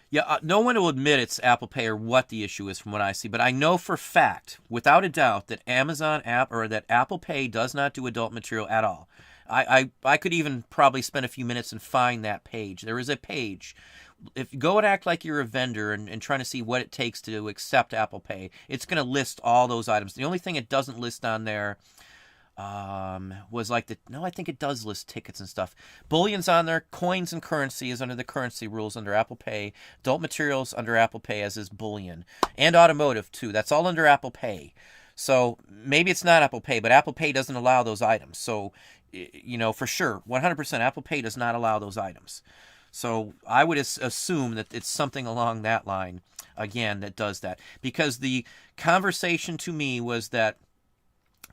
Yeah, no one will admit it's Apple Pay or what the issue is from what I see, but I know for fact, without a doubt, that that Apple Pay does not do adult material at all. I could even probably spend a few minutes and find that page. There is a page. If you go and act like you're a vendor and trying to see what it takes to accept Apple Pay, it's going to list all those items. The only thing it doesn't list on there was like I think it does list tickets and stuff. Bullion's on there. Coins and currency is under the currency rules under Apple Pay. Adult materials under Apple Pay, as is bullion. And automotive, too. That's all under Apple Pay. So maybe it's not Apple Pay, but Apple Pay doesn't allow those items. So, for sure, 100% Apple Pay does not allow those items. So I would assume that it's something along that line, again, that does that. Because the conversation to me was that,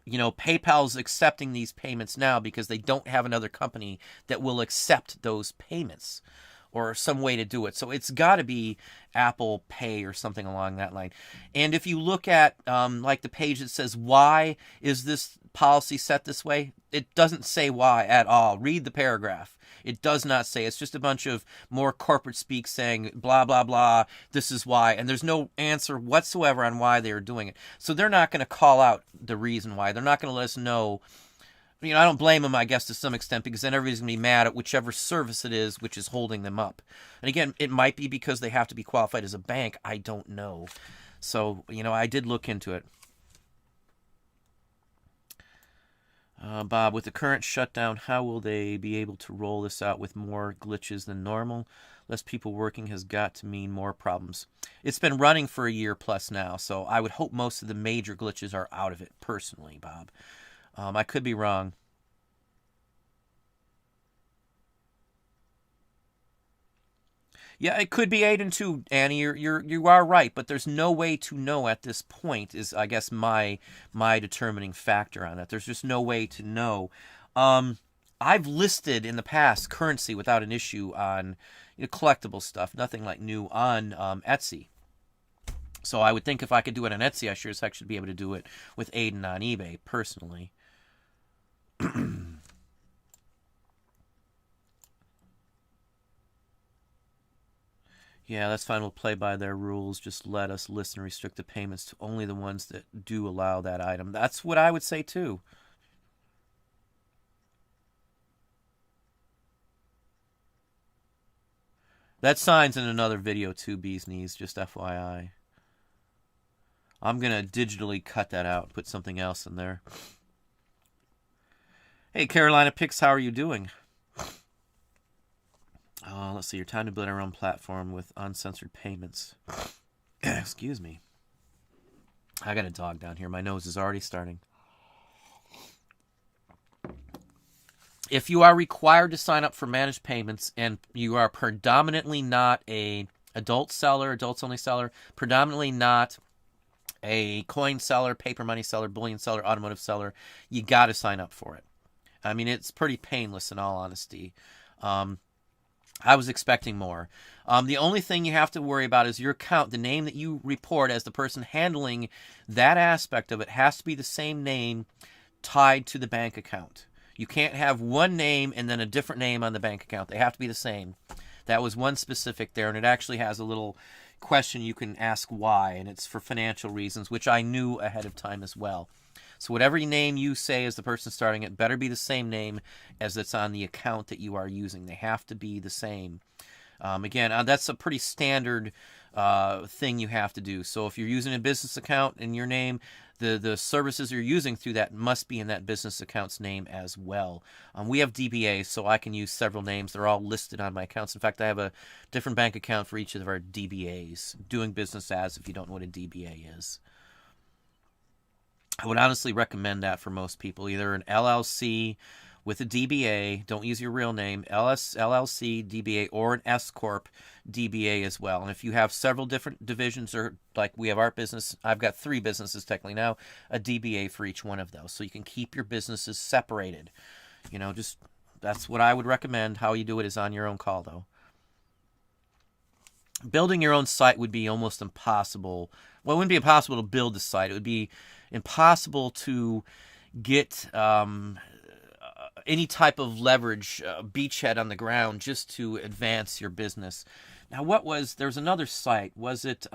PayPal's accepting these payments now because they don't have another company that will accept those payments or some way to do it. So it's got to be Apple Pay or something along that line. And if you look at like the page that says, why is this policy set this way? It doesn't say why at all. Read the paragraph. It does not say. It's just a bunch of more corporate speak saying blah, blah, blah, this is why. And there's no answer whatsoever on why they are doing it. So they're not going to call out the reason why. They're not going to let us know. I don't blame them, I guess, to some extent, because then everybody's going to be mad at whichever service it is which is holding them up. And again, it might be because they have to be qualified as a bank. I don't know. So, I did look into it. Bob, with the current shutdown, how will they be able to roll this out with more glitches than normal? Less people working has got to mean more problems. It's been running for a year plus now, so I would hope most of the major glitches are out of it, personally, Bob. I could be wrong. Yeah, it could be 8 and 2, Annie. You are right, but there's no way to know at this point. Is I guess my determining factor on it. There's just no way to know. I've listed in the past currency without an issue on collectible stuff, nothing like new on Etsy. So I would think if I could do it on Etsy, I sure as heck should be able to do it with Aiden on eBay personally. Yeah, that's fine. We'll play by their rules. Just let us list and restrict the payments to only the ones that do allow that item. That's what I would say, too. That sign's in another video, too, Bee's Knees, just FYI. I'm going to digitally cut that out and put something else in there. Hey, Carolina Pix, how are you doing? Let's see. Your time to build our own platform with uncensored payments. Excuse me. I got a dog down here. My nose is already starting. If you are required to sign up for managed payments and you are predominantly not a adult seller, adults only seller, predominantly not a coin seller, paper money seller, bullion seller, automotive seller, you got to sign up for it. I mean, it's pretty painless in all honesty. I was expecting more. The only thing you have to worry about is your account. The name that you report as the person handling that aspect of it has to be the same name tied to the bank account. You can't have one name and then a different name on the bank account. They have to be the same. That was one specific there, and it actually has a little question you can ask why, and it's for financial reasons, which I knew ahead of time as well. So whatever name you say as the person starting it better be the same name as it's on the account that you are using. They have to be the same. Again, that's a pretty standard thing you have to do. So if you're using a business account in your name, the services you're using through that must be in that business account's name as well. We have DBAs, so I can use several names. They're all listed on my accounts. In fact, I have a different bank account for each of our DBAs, doing business as, if you don't know what a DBA is. I would honestly recommend that for most people, either an LLC with a DBA, don't use your real name, LLC, DBA, or an S Corp DBA as well. And if you have several different divisions, or like we have our business, I've got 3 businesses technically now, a DBA for each one of those. So you can keep your businesses separated. You know, just that's what I would recommend. How you do it is on your own call, though. Building your own site would be almost impossible. Well, it wouldn't be impossible to build the site. It would be impossible to get any type of leverage, beachhead on the ground, just to advance your business. Now, there's another site. Was it,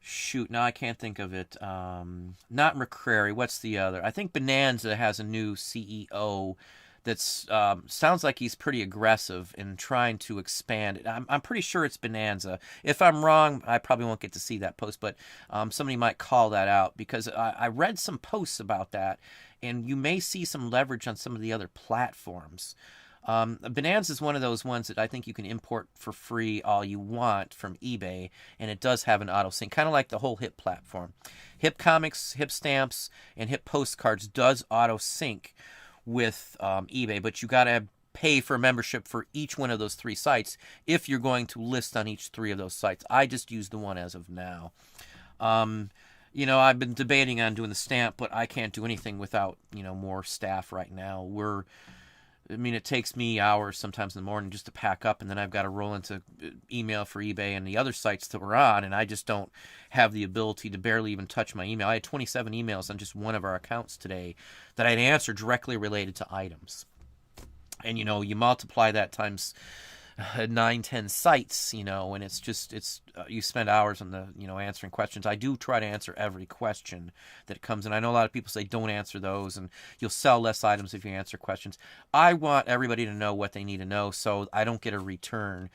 shoot, now I can't think of it. Not McCrary. What's the other? I think Bonanza has a new CEO that's sounds like he's pretty aggressive in trying to expand it. I'm pretty sure it's Bonanza. If I'm wrong, I probably won't get to see that post, but somebody might call that out, because I read some posts about that, and you may see some leverage on some of the other platforms. Bonanza is one of those ones that I think you can import for free all you want from eBay, and it does have an auto sync, kind of like the whole HIP platform. HIP Comics, HIP Stamps, and HIP Postcards does auto sync with eBay, but you got to pay for a membership for each one of those 3 sites if you're going to list on each 3 of those sites. I just use the one as of now. You know, I've been debating on doing the stamp, but I can't do anything without, you know, more staff right now. It takes me hours sometimes in the morning just to pack up, and then I've got to roll into email for eBay and the other sites that we're on, and I just don't have the ability to barely even touch my email. I had 27 emails on just one of our accounts today that I'd answer directly related to items. And, you know, you multiply that times 9, 10 sites, you know, and you spend hours on answering questions. I do try to answer every question that comes in. I know a lot of people say don't answer those, and you'll sell less items if you answer questions. I want everybody to know what they need to know, so I don't get a return.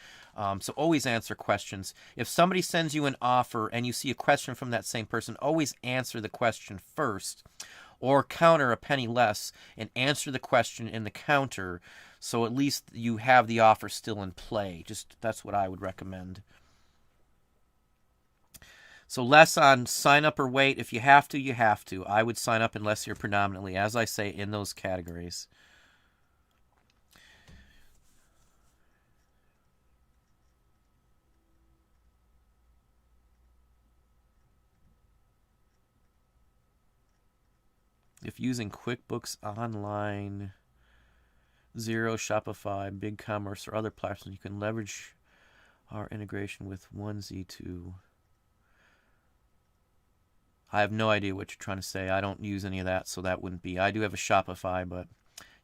So always answer questions. If somebody sends you an offer and you see a question from that same person, always answer the question first, or counter a penny less and answer the question in the counter, so at least you have the offer still in play. That's what I would recommend. So less on sign up or wait. If you have to, you have to. I would sign up unless you're predominantly, as I say, in those categories. If using QuickBooks Online, Xero, Shopify, BigCommerce, or other platforms, you can leverage our integration with 1Z2. I have no idea what you're trying to say. I don't use any of that, so that wouldn't be. I do have a Shopify, but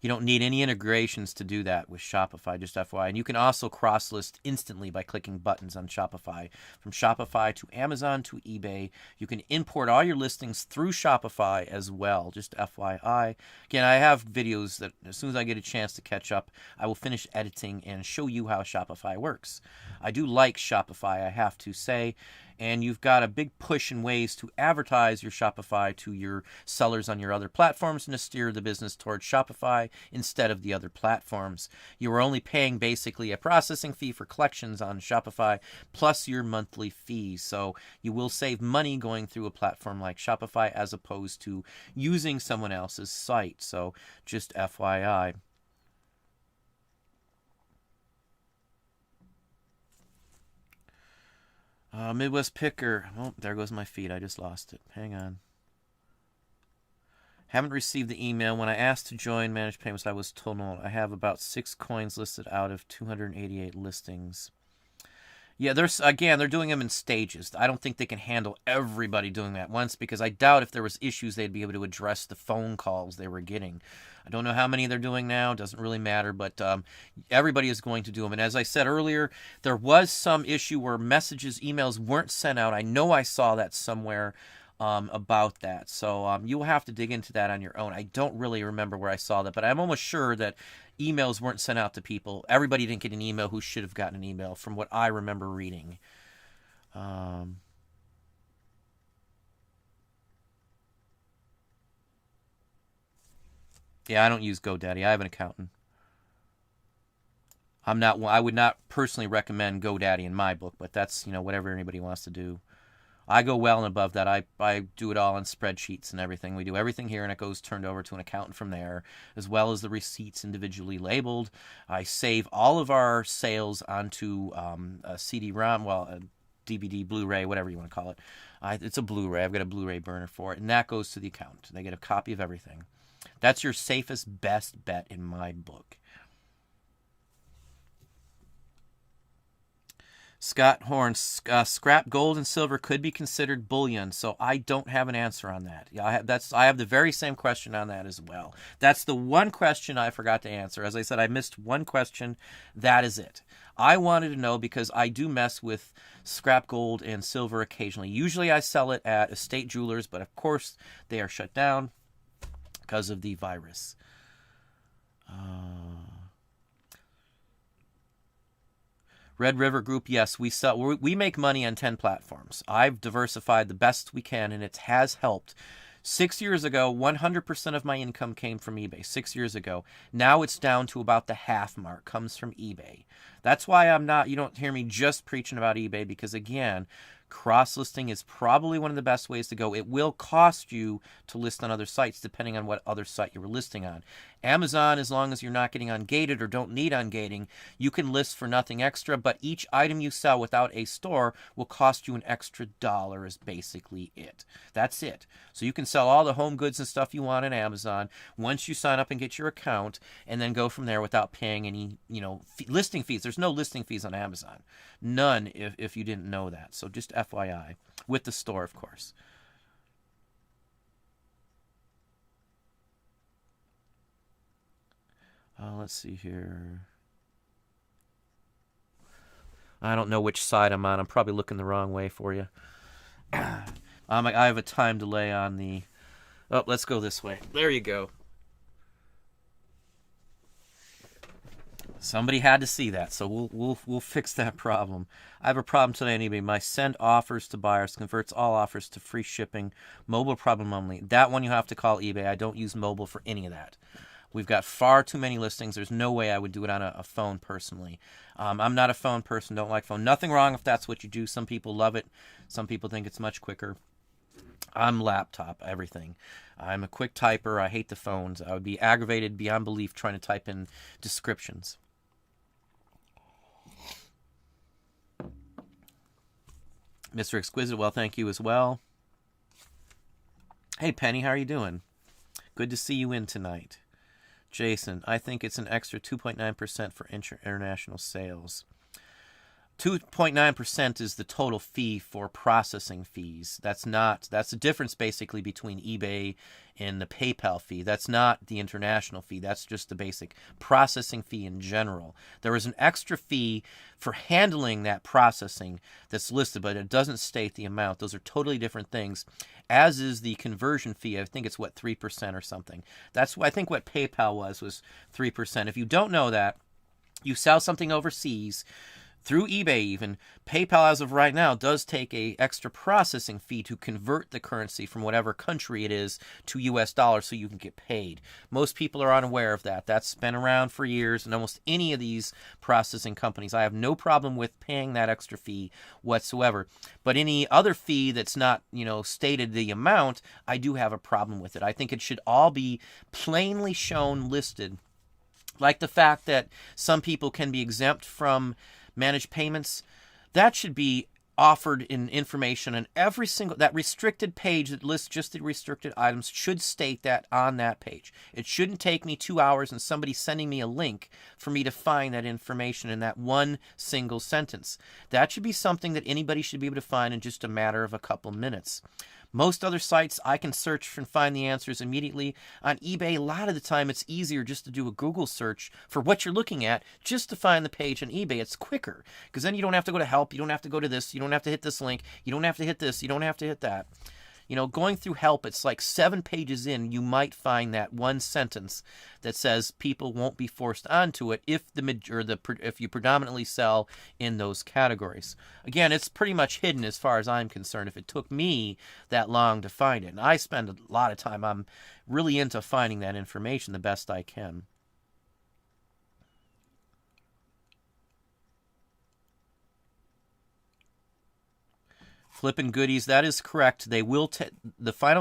you don't need any integrations to do that with Shopify, just FYI. And you can also cross-list instantly by clicking buttons on Shopify. From Shopify to Amazon to eBay, you can import all your listings through Shopify as well, just FYI. Again, I have videos that as soon as I get a chance to catch up, I will finish editing and show you how Shopify works. I do like Shopify, I have to say. and you've got a big push in ways to advertise your Shopify to your sellers on your other platforms and to steer the business towards Shopify instead of the other platforms. You are only paying basically a processing fee for collections on Shopify plus your monthly fees. So you will save money going through a platform like Shopify as opposed to using someone else's site. So just FYI. Midwest Picker. Oh, there goes my feed. I just lost it. Hang on. Haven't received the email. When I asked to join Managed Payments, I was told no. I have about 6 coins listed out of 288 listings. Yeah, they're doing them in stages. I don't think they can handle everybody doing that at once because I doubt if there was issues they'd be able to address the phone calls they were getting. I don't know how many they're doing now. It doesn't really matter, but everybody is going to do them. And as I said earlier, there was some issue where emails weren't sent out. I know I saw that somewhere about that. So you will have to dig into that on your own. I don't really remember where I saw that, but I'm almost sure that emails weren't sent out to people. Everybody didn't get an email who should have gotten an email from what I remember reading. Yeah, I don't use GoDaddy. I have an accountant. I would not personally recommend GoDaddy in my book, but that's, whatever anybody wants to do. I go well and above that. I do it all in spreadsheets and everything. We do everything here, and it goes turned over to an accountant from there, as well as the receipts individually labeled. I save all of our sales onto a CD-ROM, a DVD, Blu-ray, whatever you want to call it. It's a Blu-ray. I've got a Blu-ray burner for it, and that goes to the accountant. They get a copy of everything. That's your safest, best bet in my book. Scott Horn, scrap gold and silver could be considered bullion, so I don't have an answer on that. Yeah, I have the very same question on that as well. That's the one question I forgot to answer. As I said, I missed one question. That is it. I wanted to know because I do mess with scrap gold and silver occasionally. Usually I sell it at estate jewelers, but of course they are shut down because of the virus. Red River Group, yes, we make money on 10 platforms. I've diversified the best we can, and it has helped. 6 years ago, 100% of my income came from eBay. 6 years ago. Now it's down to about the half mark, comes from eBay. That's why you don't hear me just preaching about eBay, because again, cross-listing is probably one of the best ways to go. It will cost you to list on other sites, depending on what other site you were listing on. Amazon, as long as you're not getting ungated or don't need ungating, you can list for nothing extra, but each item you sell without a store will cost you an extra $1 is basically it. That's it. So you can sell all the home goods and stuff you want on Amazon once you sign up and get your account, and then go from there without paying any, listing fees. There's no listing fees on Amazon. None if you didn't know that. So just FYI. With the store, of course. Let's see here. I don't know which side I'm on. I'm probably looking the wrong way for you. I have a time delay on the... Oh, let's go this way. There you go. Somebody had to see that, so we'll fix that problem. I have a problem today on eBay. My send offers to buyers converts all offers to free shipping. Mobile problem only. That one you have to call eBay. I don't use mobile for any of that. We've got far too many listings. There's no way I would do it on a phone personally. I'm not a phone person. Don't like phone. Nothing wrong if that's what you do. Some people love it. Some people think it's much quicker. I'm laptop, everything. I'm a quick typer. I hate the phones. I would be aggravated beyond belief trying to type in descriptions. Mr. Exquisite, well, thank you as well. Hey, Penny, how are you doing? Good to see you in tonight. Jason, I think it's an extra 2.9% for international sales. 2.9% is the total fee for processing fees. That's the difference basically between eBay and the PayPal fee. That's not the international fee. That's just the basic processing fee in general. There is an extra fee for handling that processing that's listed, but it doesn't state the amount. Those are totally different things, as is the conversion fee. I think it's 3% or something. That's I think what PayPal was 3%. If you don't know that, you sell something overseas, through eBay even, PayPal as of right now does take a extra processing fee to convert the currency from whatever country it is to US dollars so you can get paid. Most people are unaware of that. That's been around for years, and almost any of these processing companies, I have no problem with paying that extra fee whatsoever. But any other fee that's not, stated the amount, I do have a problem with it. I think it should all be plainly shown, listed. Like the fact that some people can be exempt from managed payments, that should be offered in information on every single, that restricted page that lists just the restricted items should state that on that page. It shouldn't take me 2 hours and somebody sending me a link for me to find that information in that one single sentence. That should be something that anybody should be able to find in just a matter of a couple minutes. Most other sites, I can search and find the answers immediately. On eBay, a lot of the time, it's easier just to do a Google search for what you're looking at, just to find the page on eBay. It's quicker, because then you don't have to go to help, you don't have to go to this, you don't have to hit this link, you don't have to hit this, you don't have to hit that. Going through help, it's like 7 pages in, you might find that one sentence that says people won't be forced onto it if if you predominantly sell in those categories. Again, it's pretty much hidden as far as I'm concerned. If it took me that long to find it, and I spend a lot of time, I'm really into finding that information the best I can. Flipping goodies, that is correct. They will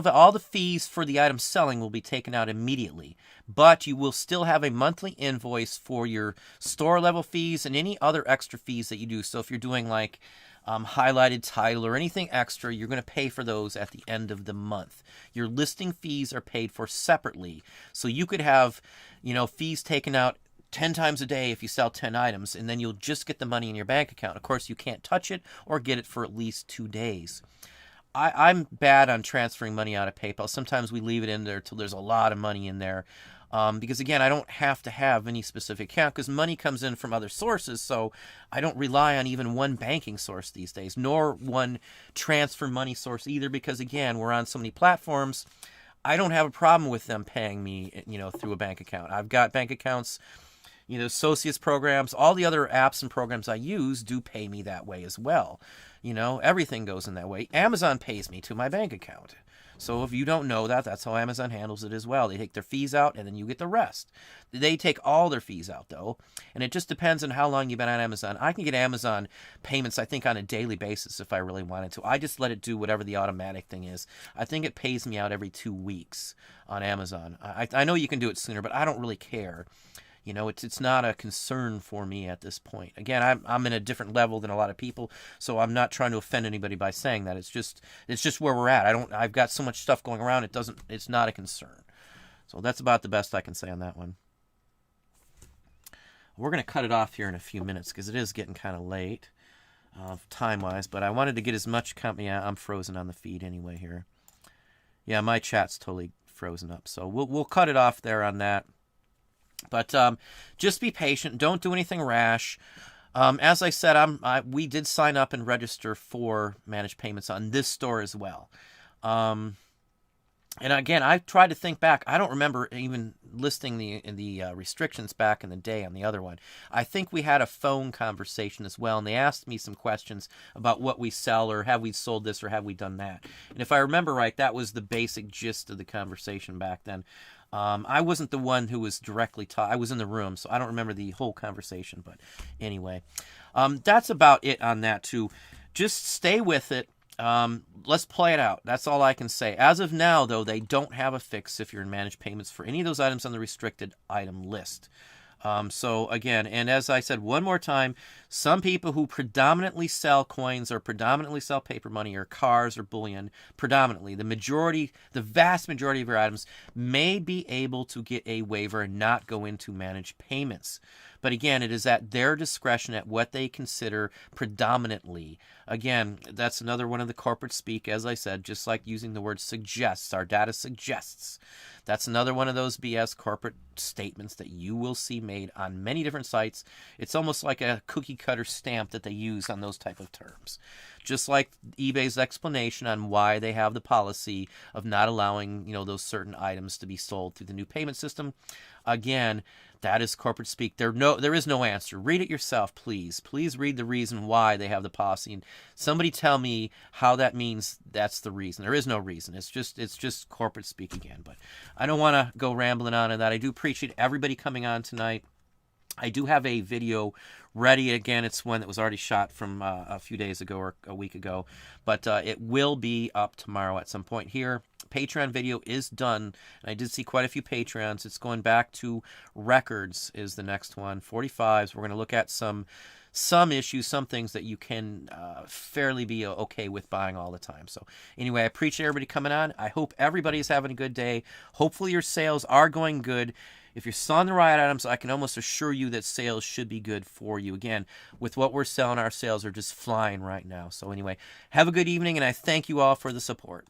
all the fees for the item selling will be taken out immediately, but you will still have a monthly invoice for your store level fees and any other extra fees that you do. So if you're doing like highlighted title or anything extra, you're going to pay for those at the end of the month. Your listing fees are paid for separately, so you could have fees taken out 10 times a day if you sell 10 items, and then you'll just get the money in your bank account. Of course, you can't touch it or get it for at least 2 days. I'm bad on transferring money out of PayPal. Sometimes we leave it in there till there's a lot of money in there. Because, again, I don't have to have any specific account because money comes in from other sources, so I don't rely on even one banking source these days, nor one transfer money source either because, again, we're on so many platforms. I don't have a problem with them paying me, through a bank account. I've got bank accounts. Associates programs, all the other apps and programs I use do pay me that way as well. Everything goes in that way. Amazon pays me to my bank account. So if you don't know that, that's how Amazon handles it as well. They take their fees out and then you get the rest. They take all their fees out though, and it just depends on how long you've been on Amazon. I can get Amazon payments, I think, on a daily basis if I really wanted to. I just let it do whatever the automatic thing is. I think it pays me out every 2 weeks on Amazon. I know you can do it sooner, but I don't really care. It's not a concern for me at this point. Again, I'm in a different level than a lot of people, so I'm not trying to offend anybody by saying that. It's just where we're at. I've got so much stuff going around. It's not a concern. So that's about the best I can say on that one. We're going to cut it off here in a few minutes because it is getting kind of late time-wise, but I wanted to get as much company. Yeah, I'm frozen on the feed anyway here. Yeah, my chat's totally frozen up, so we'll cut it off there on that. But just be patient. Don't do anything rash. As I said, we did sign up and register for managed payments on this store as well. And again, I tried to think back. I don't remember even listing the restrictions back in the day on the other one. I think we had a phone conversation as well, and they asked me some questions about what we sell, or have we sold this, or have we done that. And if I remember right, that was the basic gist of the conversation back then. I wasn't the one who was directly taught. I was in the room, so I don't remember the whole conversation. But anyway, that's about it on that too. Just stay with it. Let's play it out. That's all I can say. As of now, though, they don't have a fix if you're in managed payments for any of those items on the restricted item list. So again, and as I said one more time, some people who predominantly sell coins or predominantly sell paper money or cars or bullion, predominantly, the vast majority of your items may be able to get a waiver and not go into managed payments. But again, it is at their discretion at what they consider predominantly. Again, that's another one of the corporate speak, as I said, just like using the word suggests. Our data suggests. That's another one of those BS corporate statements that you will see made on many different sites. It's almost like a cookie cutter stamp that they use on those type of terms. Just like eBay's explanation on why they have the policy of not allowing, those certain items to be sold through the new payment system. Again, that is corporate speak. There is no answer. Read it yourself, please. Please read the reason why they have the policy. And somebody tell me how that means that's the reason. There is no reason. It's just corporate speak again. But I don't want to go rambling on that. I do appreciate everybody coming on tonight. I do have a video ready. Again, it's one that was already shot from a few days ago or a week ago, but it will be up tomorrow at some point here. Patreon video is done, and I did see quite a few Patreons. It's going back to records is the next one, 45s. We're going to look at some issues, some things that you can fairly be okay with buying all the time. So anyway, I appreciate everybody coming on. I hope everybody's having a good day. Hopefully your sales are going good. If you're selling the right items, I can almost assure you that sales should be good for you. Again, with what we're selling, our sales are just flying right now. So anyway, have a good evening, and I thank you all for the support.